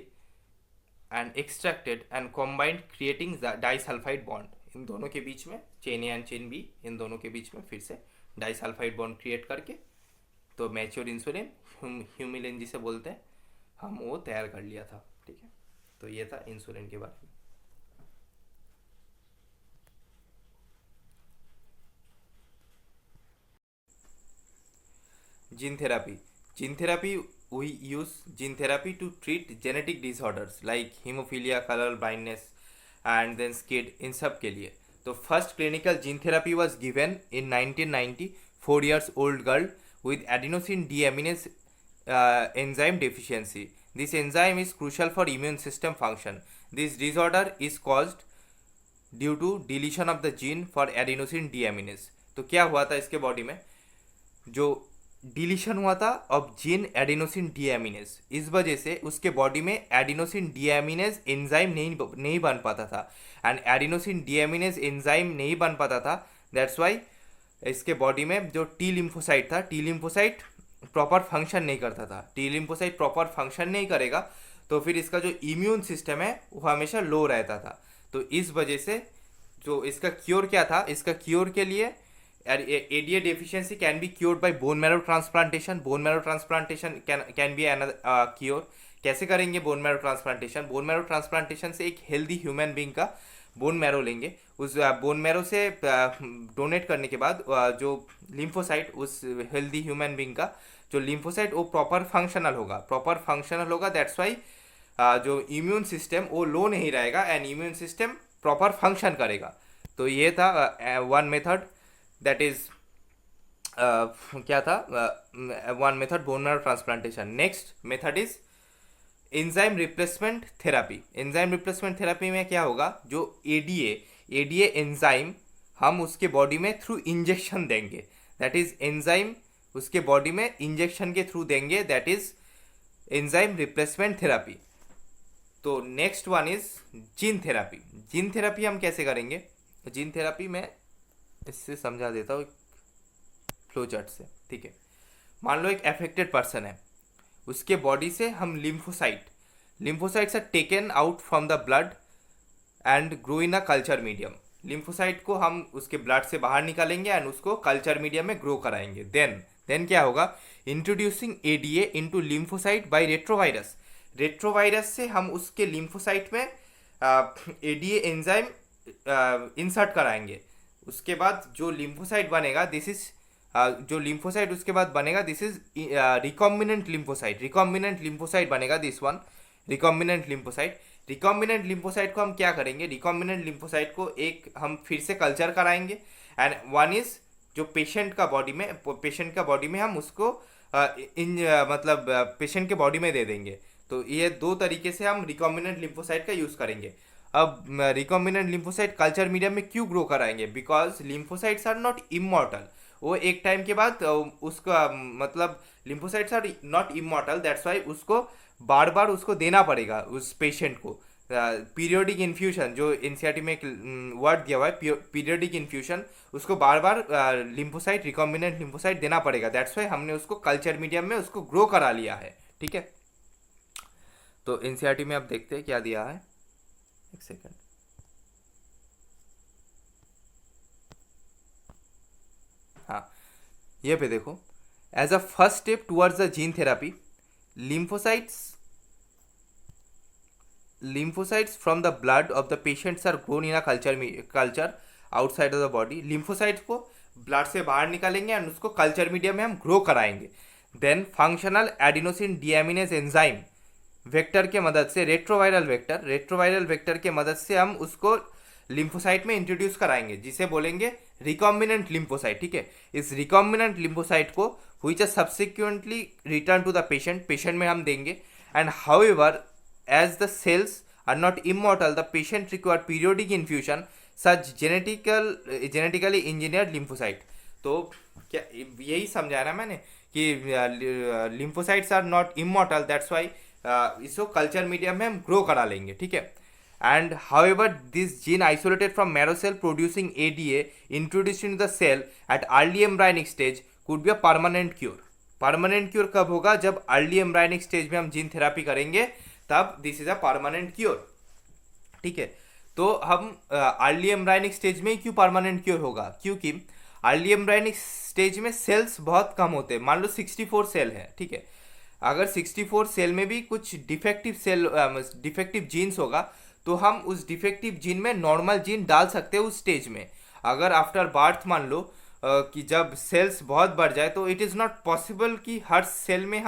and extracted and combined creating the disulfide bond। इन दोनों के बीच में chain A and chain B, इन दोनों के बीच में फिर से डाइसल्फाइड बॉन्ड क्रिएट करके तो मैच्योर इंसुलिन, ह्यूमिलिन जिसे बोलते हैं, हम वो तैयार कर लिया था। ठीक है, तो ये था इंसुलिन के बारे में। Gene therapy. Gene therapy, we use gene therapy to treat genetic disorders like hemophilia, color blindness, and then SCID, इन सब के लिए। तो first clinical gene therapy was given in 1990, 4 years old girl with adenosine deaminase enzyme deficiency. This enzyme is crucial for immune system function. This disorder is caused due to deletion of the gene for adenosine deaminase. तो क्या हुआ था इसके body में, जो deletion हुआ था of gene adenosine deaminase, इस वजह से उसके बॉडी में एडिनोसिन डीएमिनेज एंजाइम नहीं बन पाता था, एंड एडिनोसिन डीएमिनेज एंजाइम नहीं बन पाता था, दैट्स वाई इसके बॉडी में जो टी लिम्फोसाइट था, टी लिम्फोसाइट प्रॉपर फंक्शन नहीं करता था। टी लिम्फोसाइट प्रॉपर फंक्शन नहीं करेगा तो फिर इसका जो इम्यून सिस्टम है वो हमेशा लो रहता था। तो इस वजह से जो इसका क्योर क्या था, इसका क्योर के लिए ADA deficiency can be cured by bone marrow transplantation. Bone marrow transplantation can be another cure. कैसे करेंगे bone marrow transplantation? Bone marrow transplantation से एक हेल्दी ह्यूमन बींग का बोन मैरो लेंगे, उस बोन मैरो से डोनेट करने के बाद जो लिम्फोसाइट, उस हेल्दी ह्यूमन बींग का जो लिम्फोसाइट वो प्रॉपर फंक्शनल होगा, दैट्स वाई जो इम्यून सिस्टम वो लो नहीं रहेगा and immune system proper function करेगा। तो ये था वन मेथड, दैट इज क्या था, one method bone marrow transplantation. Next method is enzyme replacement therapy. Enzyme replacement therapy में क्या होगा, जो एडीए एंजाइम हम उसके बॉडी में थ्रू इंजेक्शन देंगे, दैट इज एंजाइम उसके बॉडी में इंजेक्शन के थ्रू देंगे, that is enzyme replacement therapy. तो next one is gene therapy. Gene therapy हम कैसे करेंगे? जीन थेरापी में इससे समझा देता हूँ फ्लो चार्ट से, ठीक है। मान लो एक अफेक्टेड पर्सन है, उसके बॉडी से हम lymphocytes are taken out from the blood and grow in a culture medium. Lymphocyte को हम उसके ब्लड से बाहर निकालेंगे एंड उसको कल्चर मीडियम में ग्रो कराएंगे। देन क्या होगा, introducing ADA into lymphocyte by retrovirus. Retrovirus से हम उसके लिम्फोसाइट में एडीए एंजाइम इंसर्ट कराएंगे। उसके बाद जो लिम्फोसाइट बनेगा दिस इज रिकॉम्बिनेंट लिम्फोसाइट बनेगा, दिस वन रिकॉम्बिनेंट लिम्फोसाइट को हम क्या करेंगे, रिकॉम्बिनेंट लिम्फोसाइट को एक हम फिर से कल्चर कराएंगे एंड वन इज जो पेशेंट का बॉडी में हम उसको पेशेंट के बॉडी में दे देंगे। तो ये दो तरीके से हम रिकॉम्बिनेंट लिम्फोसाइट का यूज़ करेंगे। अब रिकॉम्बिनेंट लिम्फोसाइट कल्चर मीडियम में क्यों ग्रो कराएंगे? Because lymphocytes are not immortal. वो एक टाइम के बाद उसका lymphocytes are not immortal, that's why उसको बार बार उसको देना पड़ेगा उस पेशेंट को। पीरियोडिक इन्फ्यूशन, जो एनसीईआरटी में एक वर्ड दिया हुआ है पीरियोडिक इन्फ्यूशन, उसको बार बार रिकॉम्बिनेंट लिम्फोसाइट देना पड़ेगा, दैट्स वाई हमने उसको कल्चर मीडियम में उसको ग्रो करा लिया है, ठीक है। तो एनसीईआरटी में अब देखते हैं क्या दिया है, एक सेकेंड। हाँ, ये पे देखो, as a first step towards the gene therapy, lymphocytes from the blood of the patients are grown in a culture outside of the body। lymphocytes को ब्लड से बाहर निकालेंगे एंड उसको कल्चर मीडियम में हम ग्रो कराएंगे। Then functional adenosine deaminase enzyme vector के मदद से, रेट्रोवायरल वेक्टर के मदद से हम उसको लिम्फोसाइट में इंट्रोड्यूस कराएंगे, जिसे बोलेंगे रिकॉम्बिनेंट लिम्फोसाइट, ठीक है। इस रिकॉम्बिनेंट लिम्फोसाइट को which are subsequently return to the patient में हम देंगे। And however as the cells are not immortal, the patient require periodic infusion such genetically engineered lymphocyte। तो क्या यही समझाया ना मैंने कि lymphocytes are not immortal, that's why इसको कल्चर मीडियम में हम ग्रो करा लेंगे, ठीक है। And however this gene isolated from marrow cell producing ADA introduced into the cell at early embryonic stage could be a permanent cure। Permanent cure कब होगा? जब अर्ली एम्ब्रायनिक स्टेज में हम जीन थेरापी करेंगे, तब this is a permanent cure, ठीक है। तो हम अर्ली एम्ब्रायनिक स्टेज में क्यों परमानेंट क्योर होगा? क्योंकि अर्ली एम्ब्रायनिक स्टेज में सेल्स बहुत कम होते हैं। मान लो 64 सेल है, ठीक है। अगर 64 सेल में भी कुछ डिफेक्टिव जीन्स होगा तो हम उस डिफेक्टिव जीन में नॉर्मल जीन डाल सकते हैं उस स्टेज में। अगर आफ्टर बर्थ मान लो कि जब सेल्स बहुत बढ़ जाए तो इट इज़ नॉट पॉसिबल कि हर सेल में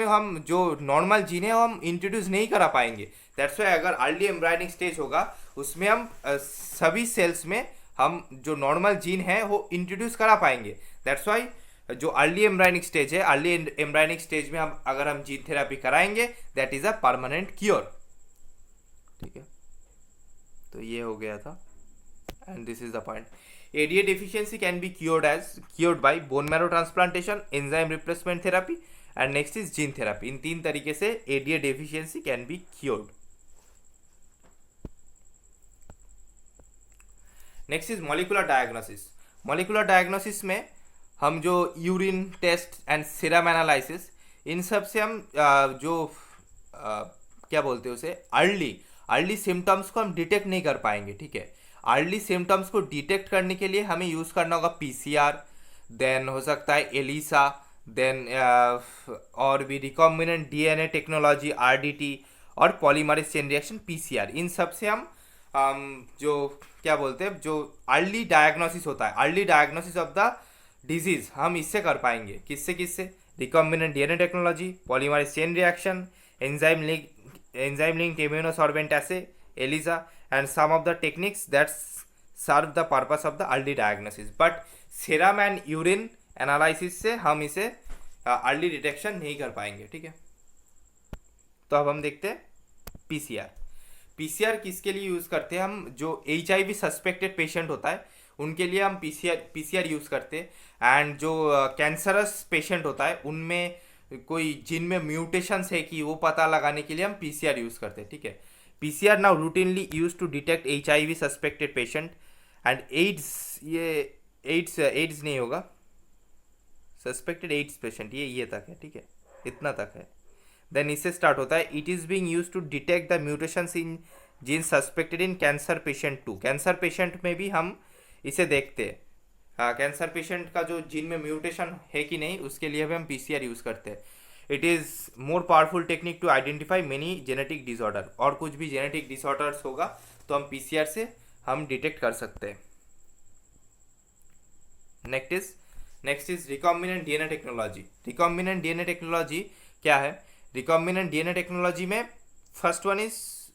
हम जो नॉर्मल जीन है वो हम इंट्रोड्यूस नहीं करा पाएंगे। दैट्स वाई अगर अर्ली एम्ब्रायनिक स्टेज होगा उसमें हम सभी सेल्स में हम जो नॉर्मल जीन है वो इंट्रोड्यूस करा पाएंगे। दैट्स वाई जो अर्ली एम्ब्रायनिक स्टेज है, अर्ली एम्ब्रायनिक स्टेज में अगर हम जीन थेरापी कराएंगे, that is a permanent cure, ठीक है। तो ये हो गया था and this is the point. ADA deficiency can be cured by bone marrow transplantation, enzyme replacement therapy, and next is gene therapy. इन 3 तरीके से ADA deficiency can be cured. Next is molecular diagnosis. Molecular diagnosis में हम जो urine test and serum analysis, इन सब से हम क्या बोलते हैं उसे, अर्ली सिम्टम्स को हम डिटेक्ट नहीं कर पाएंगे. ठीक है, अर्ली सिम्टम्स को डिटेक्ट करने के लिए हमें यूज़ करना होगा PCR, देन हो सकता है एलिसा, देन और भी रिकॉम्बिनेंट DNA टेक्नोलॉजी RDT और पॉलीमरेज चेन रिएक्शन PCR. इन सब से हम जो क्या बोलते हैं, जो अर्ली डायग्नोसिस होता है, early diagnosis of the disease, हम इससे कर पाएंगे. किससे? Recombinant DNA technology, polymerase chain reaction, enzyme linked immunosorbent essay, ELISA, and some of the techniques that serve the purpose of the early diagnosis. But serum and urine analysis से हम इसे early detection नहीं कर पाएंगे. ठीक है, तो अब हम देखते हैं PCR किसके लिए यूज़ करते हैं हम. जो HIV सस्पेक्टेड पेशेंट होता है उनके लिए हम PCR यूज़ करते हैं. एंड जो कैंसरस पेशेंट होता है उनमें कोई जिन में म्यूटेशंस है कि वो पता लगाने के लिए हम PCR यूज़ करते हैं. ठीक है, PCR now routinely used to detect HIV suspected patient and AIDS. ये AIDS नहीं होगा, सस्पेक्टेड AIDS पेशेंट ये तक है. ठीक है, इतना तक है. देन इससे स्टार्ट होता है. It is being used to detect the mutations in gene suspected in cancer patient too. Cancer patient में भी हम इसे देखते हैं. कैंसर पेशेंट का जो जीन में म्यूटेशन है कि नहीं उसके लिए भी हम PCR यूज़ करते हैं. It is more powerful technique to identify many genetic disorder. और कुछ भी जेनेटिक डिसऑर्डर्स होगा तो हम PCR से हम डिटेक्ट कर सकते हैं. Next is recombinant DNA technology. Recombinant DNA technology क्या है? रिकॉम्बिनेंट DNA टेक्नोलॉजी में first one is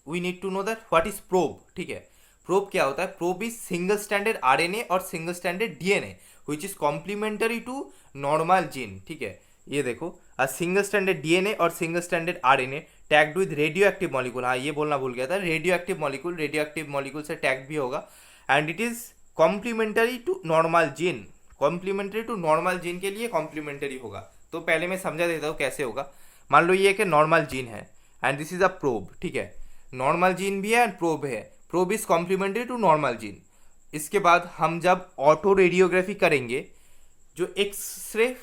we need to know that what is probe. ठीक है, प्रोब क्या होता है? Probe is single standard RNA और single standard DNA which is complementary to normal gene. ठीक है, ये देखो, अ सिंगल स्टैंडर्ड DNA और single standard RNA tagged with radio active molecule. हाँ, ये बोलना भूल गया था. रेडियो एक्टिव मॉलिक्यूल से टैग भी होगा. And it is complementary to normal gene. Complementary to normal gene के लिए कॉम्प्लीमेंटरी होगा. तो पहले मैं समझा देता हूँ कैसे होगा. मान लो ये कि नॉर्मल जीन है and this is a probe. ठीक है, नॉर्मल जीन भी है एंड प्रोब है. Probe is complementary to normal gene. इसके बाद हम जब ऑटो रेडियोग्राफी करेंगे, जो एक्सरे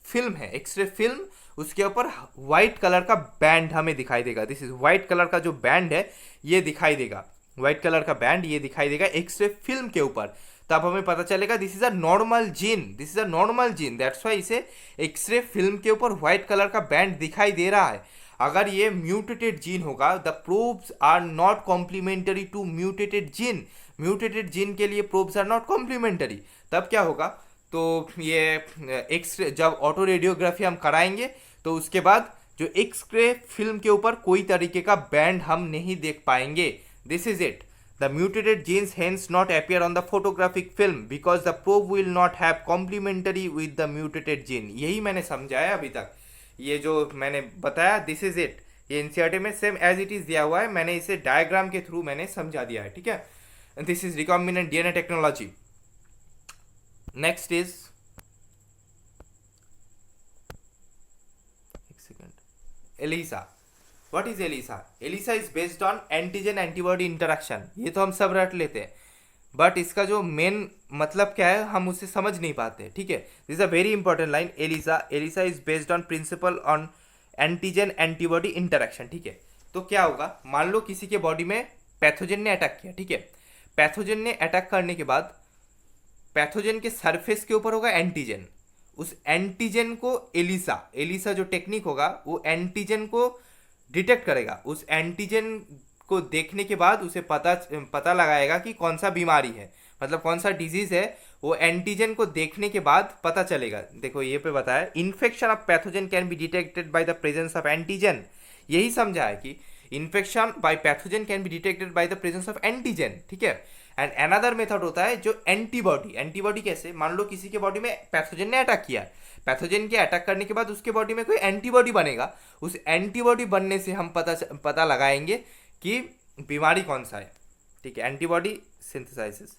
फिल्म उसके ऊपर वाइट कलर का बैंड हमें दिखाई देगा. दिस इज वाइट कलर का जो बैंड है ये दिखाई देगा. वाइट कलर का बैंड ये दिखाई देगा एक्सरे फिल्म के ऊपर. तब हमें पता चलेगा this is a normal gene. That's why इसे एक्सरे फिल्म के ऊपर व्हाइट कलर का बैंड दिखाई दे रहा है. अगर ये म्यूटेटेड जीन होगा, the probes are not complementary to mutated gene के लिए प्रोब्स आर नॉट कॉम्प्लीमेंटरी. तब क्या होगा? तो ये एक्सरे जब ऑटो रेडियोग्राफी हम कराएंगे तो उसके बाद जो एक्सरे फिल्म के ऊपर कोई तरीके का बैंड हम नहीं देख पाएंगे. This is it. The mutated genes hence not appear on the photographic film because the probe will not have complementary with the mutated gene. यही मैंने समझाया अभी तक. ये जो मैंने बताया दिस इज इट. ये एनसीईआरटी में सेम एज इट इज दिया हुआ है. मैंने इसे डायग्राम के थ्रू मैंने समझा दिया है. ठीक है, this is recombinant DNA technology. Next is ELISA. What is ELISA? ELISA is based on antigen antibody interaction. ये तो हम सब रट लेते हैं, बट इसका जो मेन मतलब क्या है हम उसे समझ नहीं पाते. ठीक है, this is a very important line. ELISA is based on principal on antigen antibody interaction. ठीक है, तो क्या होगा? मान लो किसी के बॉडी में पैथोजन ने अटैक किया. ठीक है, पैथोजन ने अटैक करने के बाद पैथोजन के सरफेस के ऊपर होगा एंटीजन. उस एंटीजन को ELISA जो टेक्निक होगा वो एंटीजन को डिटेक्ट करेगा. उस एंटीजन को देखने के बाद उसे पता लगाएगा कि कौन सा बीमारी है, मतलब कौन सा डिजीज है. वो एंटीजन को देखने के बाद पता चलेगा. देखो ये पे बताया, infection of pathogen can be detected by the presence of antigen. यही समझा है कि infection by pathogen can be detected by the presence of antigen. ठीक है, एंड अनदर मेथड होता है जो एंटीबॉडी कैसे? मान लो किसी के बॉडी में पैथोजन ने अटैक किया. पैथोजन के अटैक करने के बाद उसके बॉडी में कोई एंटीबॉडी बनेगा. उस एंटीबॉडी बनने से हम पता लगाएंगे कि बीमारी कौन सा है. ठीक है, antibody सिंथेसाइसिस.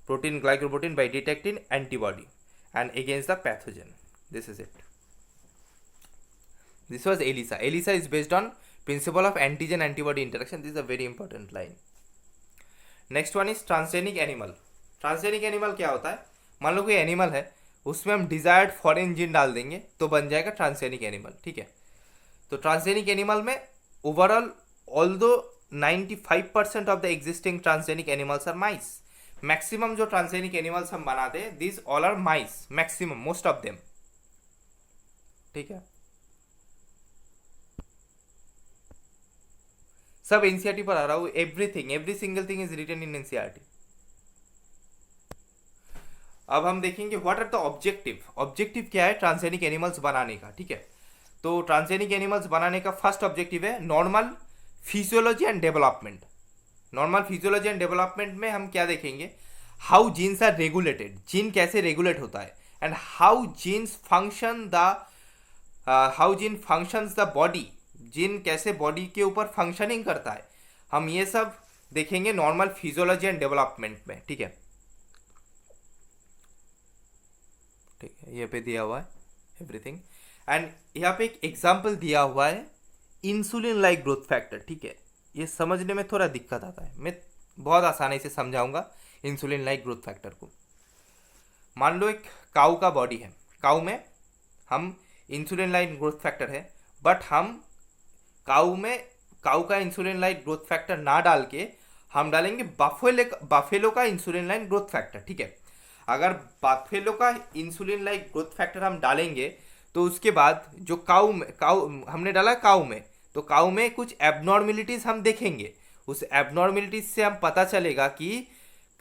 protein glycoprotein by detecting antibody and against the pathogen. This is it. This was ELISA. ELISA is based on principle of antigen antibody interaction. This is a very important line. Next one is transgenic animal. Transgenic animal क्या होता है? मान लो कोई animal है, उसमें हम desired foreign gene डाल देंगे तो बन जाएगा ट्रांसजेनिक एनिमल. ठीक है, तो ट्रांसजेनिक एनिमल में overall although 95% of the existing transgenic animals are mice. Maximum जो ट्रांसजेनिक एनिमल्स हम बनाते हैं this all are mice, maximum, most of them. ठीक है, सब एनसीईआरटी पर आ रहा हूँ. Everything, every single thing is written in NCERT. अब हम देखेंगे what are the objective. Objective क्या है ट्रांसजेनिक एनिमल्स बनाने का. ठीक है, तो ट्रांसजेनिक एनिमल्स बनाने का फर्स्ट ऑब्जेक्टिव है normal physiology and development. Normal physiology and development में हम क्या देखेंगे? How genes are regulated, gene कैसे रेगुलेट होता है, and how genes function the body, gene कैसे बॉडी के ऊपर फंक्शनिंग करता है. हम ये सब देखेंगे नॉर्मल फिजियोलॉजी एंड डेवलपमेंट में. ठीक है, ठीक है, ये पे दिया हुआ है एवरीथिंग. एंड यहाँ पे एक एग्जाम्पल दिया हुआ है इंसुलिन लाइक ग्रोथ फैक्टर. ठीक है, ये समझने में थोड़ा दिक्कत आता है, मैं बहुत आसानी से समझाऊंगा इंसुलिन लाइक ग्रोथ फैक्टर को. मान लो एक काऊ का बॉडी है, काऊ में हम इंसुलिन लाइक ग्रोथ फैक्टर है, बट हम काऊ का इंसुलिन लाइक ग्रोथ फैक्टर ना डाल के हम डालेंगे बाफेलो का इंसुलिन लाइक ग्रोथ फैक्टर. ठीक है, अगर बाफेलो का इंसुलिन लाइक ग्रोथ फैक्टर हम डालेंगे तो उसके बाद जो काऊ हमने डाला काऊ में, तो काऊ में कुछ एबनॉर्मेलिटीज हम देखेंगे. उस एबनॉर्मेलिटीज से हम पता चलेगा कि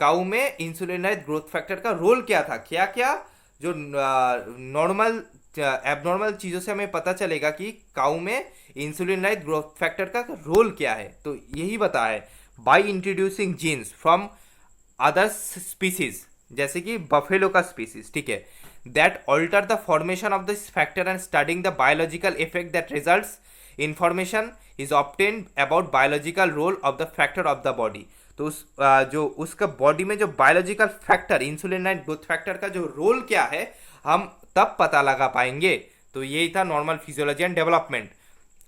काऊ में इंसुलिन लाइक ग्रोथ फैक्टर का रोल क्या था. क्या क्या जो नॉर्मल एबनॉर्मल चीज़ों से हमें पता चलेगा कि काऊ में इंसुलिन लाइक ग्रोथ फैक्टर का रोल क्या है. तो यही बताया है by introducing genes from other species, जैसे कि बफेलो का स्पीसीज. ठीक है, that alter the formation of this factor and studying the biological effect that results information is obtained about biological role of the factor of the body. तो जो उसका body में जो biological factor insulin like growth factor का जो role क्या है हम तब पता लगा पाएंगे. तो यही था नॉर्मल फिजियोलॉजी एंड डेवलपमेंट.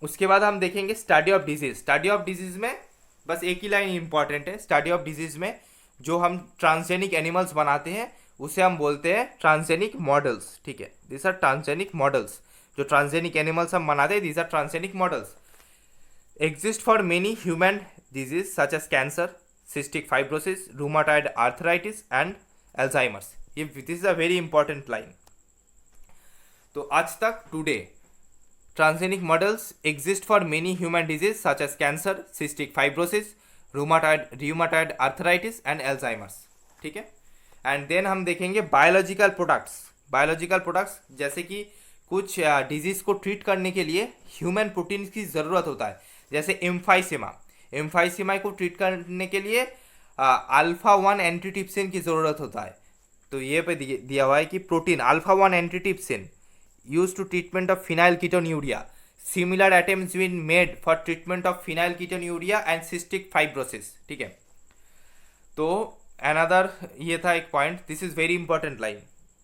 उसके बाद हम देखेंगे study of disease. Study of disease में बस एक ही लाइन इंपॉर्टेंट है. स्टडी ऑफ डिजीज में जो हम ट्रांसजेनिक एनिमल्स बनाते हैं उसे हम बोलते हैं ट्रांसजेनिक मॉडल्स. ठीक है, दिस आर ट्रांसजेनिक मॉडल्स. जो ट्रांसजेनिक एनिमल्स हम बनाते हैं this are transgenic models. Exist for many human disease such as cancer, cystic fibrosis, rheumatoid arthritis and Alzheimer's. ये this is a very important line. तो आज तक today transgenic models exist for many human disease such as cancer, cystic fibrosis, rheumatoid arthritis and Alzheimer's. ठीक है, and then हम देखेंगे biological products. Biological products जैसे कि कुछ डिजीज को ट्रीट करने के लिए ह्यूमन प्रोटीन की ज़रूरत होता है, जैसे एम्फाइसीमा को ट्रीट करने के लिए अल्फा-1 एंटीट्रिप्सिन की ज़रूरत होता है. तो ये पे दिया हुआ है कि protein alpha one antitrypsin use to treatment of phenylketonuria. Similar attempts been made for treatment of phenylketonuria and cystic fibrosis. ठीक है, तो another ये था एक point. This is very important line,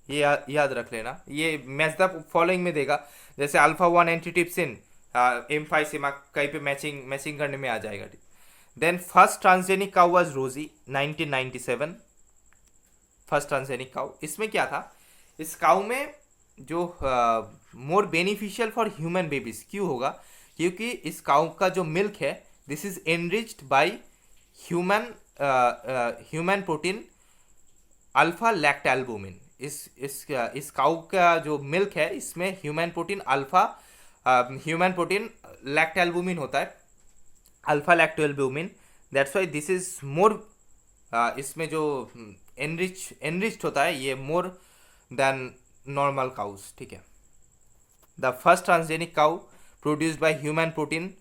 ये याद रख लेना. ये मैच द फॉलोइंग में देगा, जैसे अल्फा-1 एंटीट्रिप्सिन एम्फाइसीमा कहीं पे मैचिंग करने में आ जाएगा. Then first transgenic cow was Rosie 1997. First transgenic cow. इसमें क्या था, इस काउ में जो more beneficial for human babies क्यों होगा, क्योंकि इस काउ का जो मिल्क है this is enriched by human protein alpha lactalbumin. इस काउ का जो मिल्क है इसमें ह्यूमन प्रोटीन लैक्टैल्बुमिन होता है, alpha lactalbumin. That's why this is more, इसमें जो एनरिच्ड होता है ये मोर देन नॉर्मल काउस. ठीक है, the first transgenic cow produced by human protein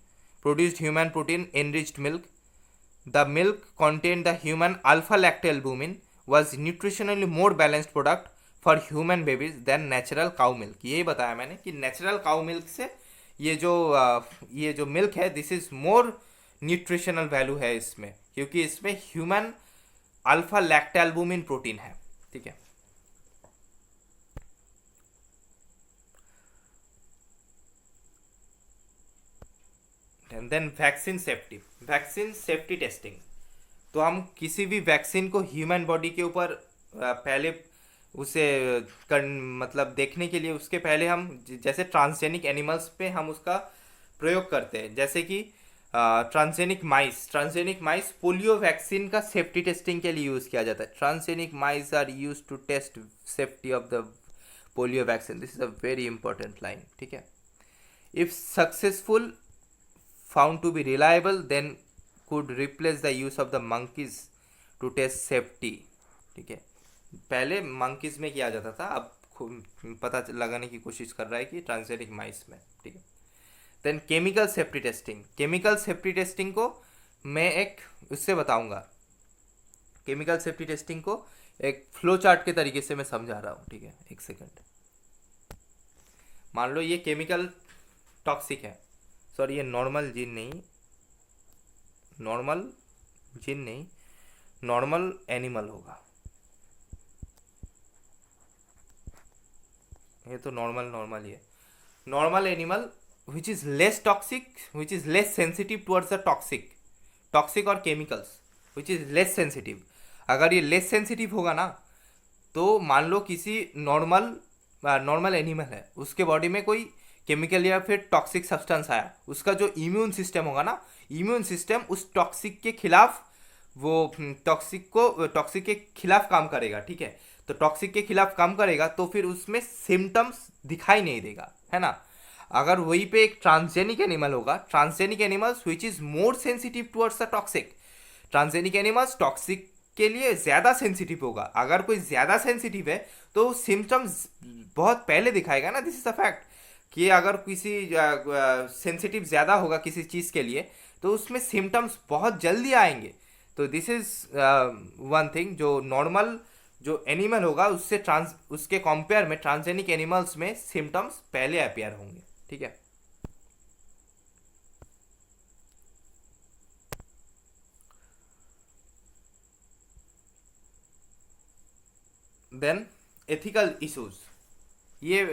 enriched milk. The milk contained the human alpha lactalbumin was nutritionally more balanced product for human babies than natural cow milk. यही बताया मैंने कि natural cow milk से ये जो milk है this is more nutritional value है इसमें, क्योंकि इसमें ह्यूमन अल्फा लैक्टोएल्बुमिन प्रोटीन है, ठीक है। Then vaccine safety testing. तो हम किसी भी वैक्सीन को ह्यूमन बॉडी के ऊपर पहले उसे मतलब देखने के लिए उसके पहले हम जैसे ट्रांसजेनिक एनिमल्स पे हम उसका प्रयोग करते हैं, जैसे कि ट्रांसजेनिक माइस पोलियो वैक्सीन का सेफ्टी टेस्टिंग के लिए यूज़ किया जाता है। Transgenic mice are use to test safety of the polio vaccine. This is a very important line, ठीक है। If successful found to be reliable then could replace the use of the monkeys to test safety, ठीक है। पहले monkeys में किया जाता था, अब पता लगाने की कोशिश कर रहा है कि ट्रांसजेनिक माइस में, ठीक है। देन केमिकल सेफ्टी टेस्टिंग को मैं एक उससे बताऊंगा। केमिकल सेफ्टी टेस्टिंग को एक फ्लो चार्ट के तरीके से मैं समझा रहा हूँ, ठीक है। एक सेकेंड, मान लो ये केमिकल टॉक्सिक है, सॉरी ये नॉर्मल जिन नहीं, नॉर्मल एनिमल होगा। ये तो नॉर्मल ही है। Normal animal which is less toxic, which is less sensitive towards the toxic और chemicals, which is less sensitive. अगर ये लेस सेंसिटिव होगा ना, तो मान लो किसी नॉर्मल एनिमल है, उसके बॉडी में कोई केमिकल या फिर टॉक्सिक सब्सटेंस आया, उसका जो इम्यून सिस्टम होगा ना, इम्यून सिस्टम उस टॉक्सिक के खिलाफ वो टॉक्सिक के खिलाफ काम करेगा, ठीक है। तो टॉक्सिक के खिलाफ काम करेगा तो फिर उसमें सिम्टम्स दिखाई नहीं देगा, है ना। अगर वहीं पे एक ट्रांसजेनिक एनिमल होगा, transgenic animals which is more sensitive towards the toxic, transgenic animals toxic के लिए ज़्यादा सेंसिटिव होगा। अगर कोई ज़्यादा सेंसिटिव है तो सिम्टम्स बहुत पहले दिखाएगा ना, दिस इज अ फैक्ट कि अगर किसी सेंसिटिव ज़्यादा होगा किसी चीज़ के लिए तो उसमें सिम्टम्स बहुत जल्दी आएंगे। तो दिस इज़ वन थिंग, जो एनिमल होगा उसके कंपेयर में ट्रांसजेनिक एनिमल्स में सिम्टम्स पहले अपीयर होंगे, ठीक है। देन एथिकल इश्यूज, ये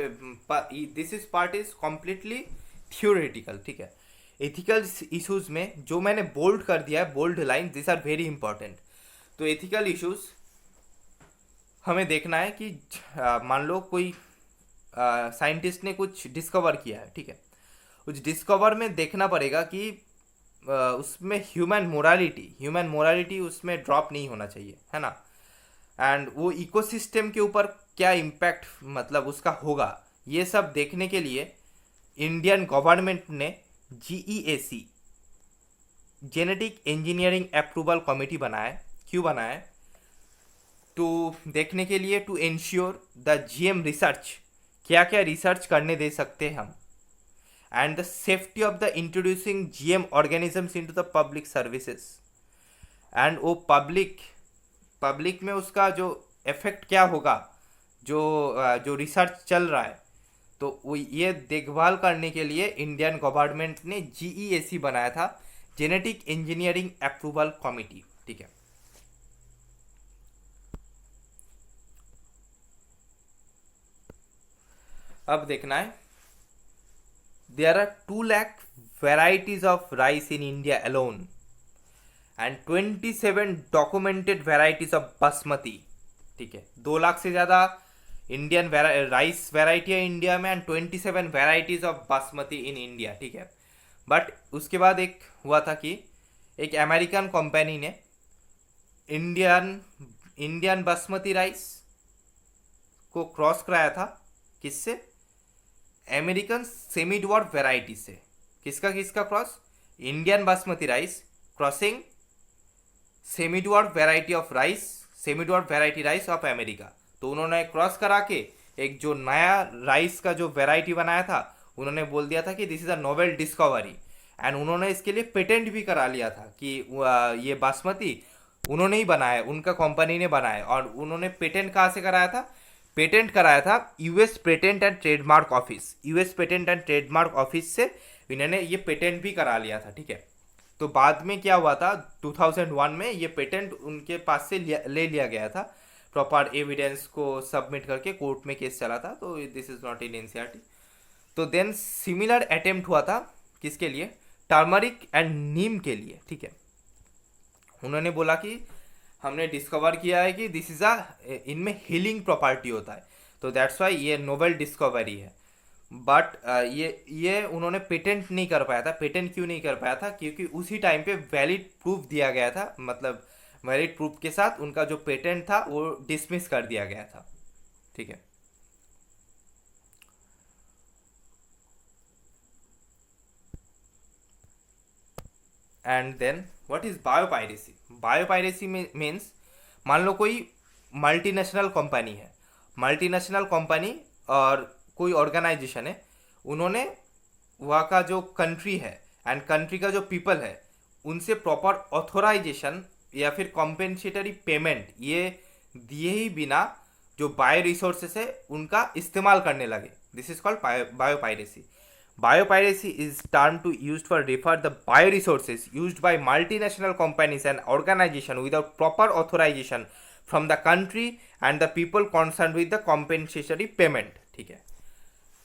this is part is completely theoretical, ठीक है। एथिकल इश्यूज में जो मैंने बोल्ड कर दिया है, bold line, this are very important. तो एथिकल इश्यूज हमें देखना है कि मान लो कोई साइंटिस्ट ने कुछ डिस्कवर किया है, ठीक है। उस डिस्कवर में देखना पड़ेगा कि उसमें ह्यूमन मोरालिटी उसमें ड्रॉप नहीं होना चाहिए, है ना। एंड वो इकोसिस्टम के ऊपर क्या इम्पैक्ट मतलब उसका होगा, ये सब देखने के लिए इंडियन गवर्नमेंट ने GEAC genetic engineering approval committee बनाया है। क्यों बनाया है? टू देखने के लिए, to ensure the GM research, क्या क्या रिसर्च करने दे सकते हैं हम, and the safety of the introducing GM organisms into the public services. And वो पब्लिक में उसका जो इफेक्ट क्या होगा, जो रिसर्च चल रहा है, तो वो ये देखभाल करने के लिए इंडियन गवर्नमेंट ने GEAC बनाया था, जेनेटिक इंजीनियरिंग अप्रूवल कमेटी, ठीक है। अब देखना है, there are 2 lakh varieties of rice in India alone and 27 documented varieties of basmati, ठीक है। 2 लाख से ज़्यादा इंडियन राइस वेराइटी है इंडिया में, and 27 varieties of basmati in India, ठीक है। बट उसके बाद एक हुआ था कि एक अमेरिकन कंपनी ने इंडियन बासमती राइस को क्रॉस कराया था, किससे? अमेरिकन सेमी ड्वार्फ वेराइटी से। किसका cross? Indian basmati rice crossing semi dwarf variety rice of America. तो उन्होंने क्रॉस करा के एक जो नया राइस का जो वेराइटी बनाया था, उन्होंने बोल दिया था कि this is a novel discovery, and उन्होंने इसके लिए पेटेंट भी करा लिया था कि ये बासमती उन्होंने ही बनाया, उनका कंपनी ने बनाया। और उन्होंने पेटेंट कहाँ से कराया था? पेटेंट कराया था US patent and trademark office. US patent and trademark office से इन्होंने ये पेटेंट भी करा लिया था, ठीक है। तो बाद में क्या हुआ था, 2001 में ये पेटेंट उनके पास से ले लिया गया था, प्रॉपर एविडेंस को सबमिट करके कोर्ट में केस चला था, तो this is not in NCERT. तो देन सिमिलर अटेम्प्ट हुआ था किसके लिए, टर्मरिक एंड नीम के लिए, ठीक है। उन्होंने बोला कि हमने डिस्कवर किया है कि दिस इज अ, इनमें हीलिंग प्रॉपर्टी होता है, तो दैट्स वाई ये नोवेल डिस्कवरी है। बट ये उन्होंने पेटेंट नहीं कर पाया था। पेटेंट क्यों नहीं कर पाया था, क्योंकि उसी टाइम पे वैलिड प्रूफ दिया गया था, मतलब वैलिड प्रूफ के साथ उनका जो पेटेंट था वो डिसमिस कर दिया गया था, ठीक है। And then what is biopiracy. Biopiracy means, मान लो कोई मल्टीनेशनल कंपनी है, मल्टीनेशनल कंपनी और कोई ऑर्गेनाइजेशन है, उन्होंने वहाँ का जो कंट्री है एंड कंट्री का जो पीपल है उनसे प्रॉपर ऑथोराइजेशन या फिर कॉम्पेंसेटरी पेमेंट ये दिए ही बिना जो बायो रिसोर्सेस है उनका इस्तेमाल करने लगे, this is called biopiracy. Biopiracy is term to used for refer the bioresources used by multinational companies and organization without proper authorization from the country and the people concerned with the compensatory payment, ठीक है।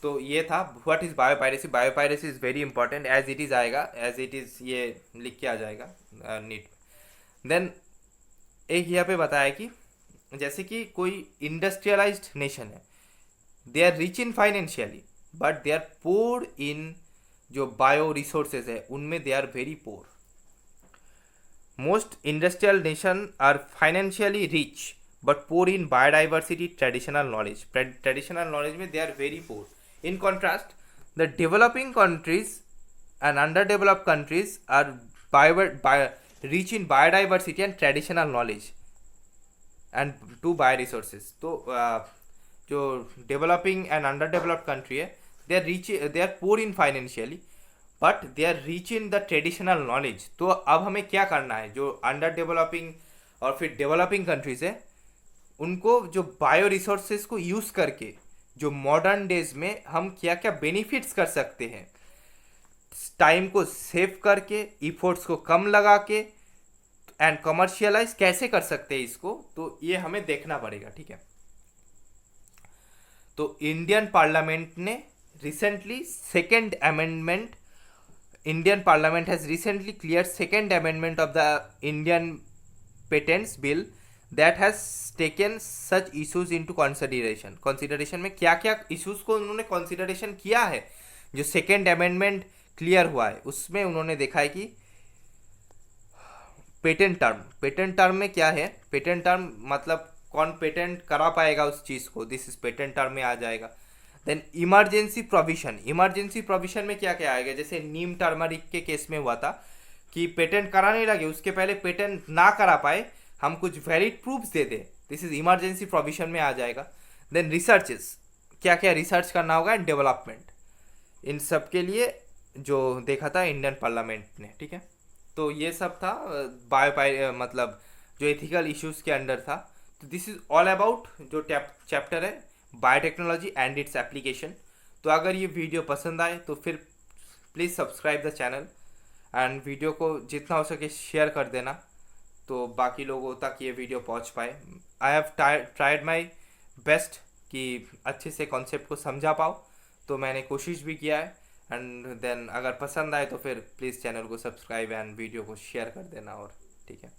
तो ये था what is biopiracy. Biopiracy is very important, as it is आएगा, as it is ये लिख के आ जाएगा नीट। देन एक यहाँ पे बताया कि जैसे कि कोई इंडस्ट्रियलाइज्ड नेशन है, they are rich in financially but they are poor in जो बायो रिसोर्सेज है उनमें they are very poor. Most industrial nation are financially rich but poor in biodiversity traditional knowledge. Traditional knowledge में they are very poor. In contrast the developing countries and under developed countries are rich in biodiversity and traditional knowledge and to bio resources. तो जो developing and under developed country है, they are poor in financially but they are rich in the traditional knowledge. तो अब हमें क्या करना है, जो अंडर डेवलपिंग और फिर डेवलपिंग कंट्रीज है उनको जो बायो रिसोर्सेज को यूज़ करके जो मॉडर्न डेज में हम क्या क्या बेनिफिट्स कर सकते हैं, टाइम को सेव करके, इफोर्ट्स को कम लगा के एंड कमर्शियलाइज कैसे कर सकते हैं इसको, तो ये हमें देखना पड़ेगा, ठीक है। तो इंडियन पार्लियामेंट ने recently second amendment, Indian parliament has recently clear second amendment of the Indian patents bill that has taken such issues into consideration. Consideration में क्या क्या इशूज को उन्होंने कंसिडरेशन किया है, जो सेकेंड अमेंडमेंट क्लियर हुआ है उसमें उन्होंने देखा है कि पेटेंट टर्म में क्या है, पेटेंट टर्म मतलब कौन पेटेंट करा पाएगा उस चीज़ को, दिस इज पेटेंट टर्म में आ जाएगा। Then emergency provision, emergency provision में क्या क्या आएगा, जैसे नीम टर्मरिक के केस में हुआ था कि पेटेंट कराने लगे, उसके पहले पेटेंट ना करा पाए, हम कुछ वैलिड प्रूफ्स दे दें, दिस इज इमरजेंसी प्रोविजन में आ जाएगा। देन रिसर्चेस, क्या क्या रिसर्च करना होगा एंड डेवलपमेंट, इन सब के लिए जो देखा था इंडियन पार्लियामेंट ने, ठीक है। तो ये सब था मतलब जो एथिकल इश्यूज के अंडर था। तो दिस इज ऑल अबाउट जो चैप्टर है बायोटेक्नोलॉजी एंड इट्स एप्लीकेशन। तो अगर ये वीडियो पसंद आए तो फिर please subscribe the channel and video को जितना हो सके शेयर कर देना तो बाकी लोगों तक ये वीडियो पहुंच पाए। I have tried my best कि अच्छे से कॉन्सेप्ट को समझा पाओ, तो मैंने कोशिश भी किया है। एंड देन अगर पसंद आए तो फिर प्लीज़ चैनल को सब्सक्राइब एंड वीडियो को शेयर कर देना, और ठीक है।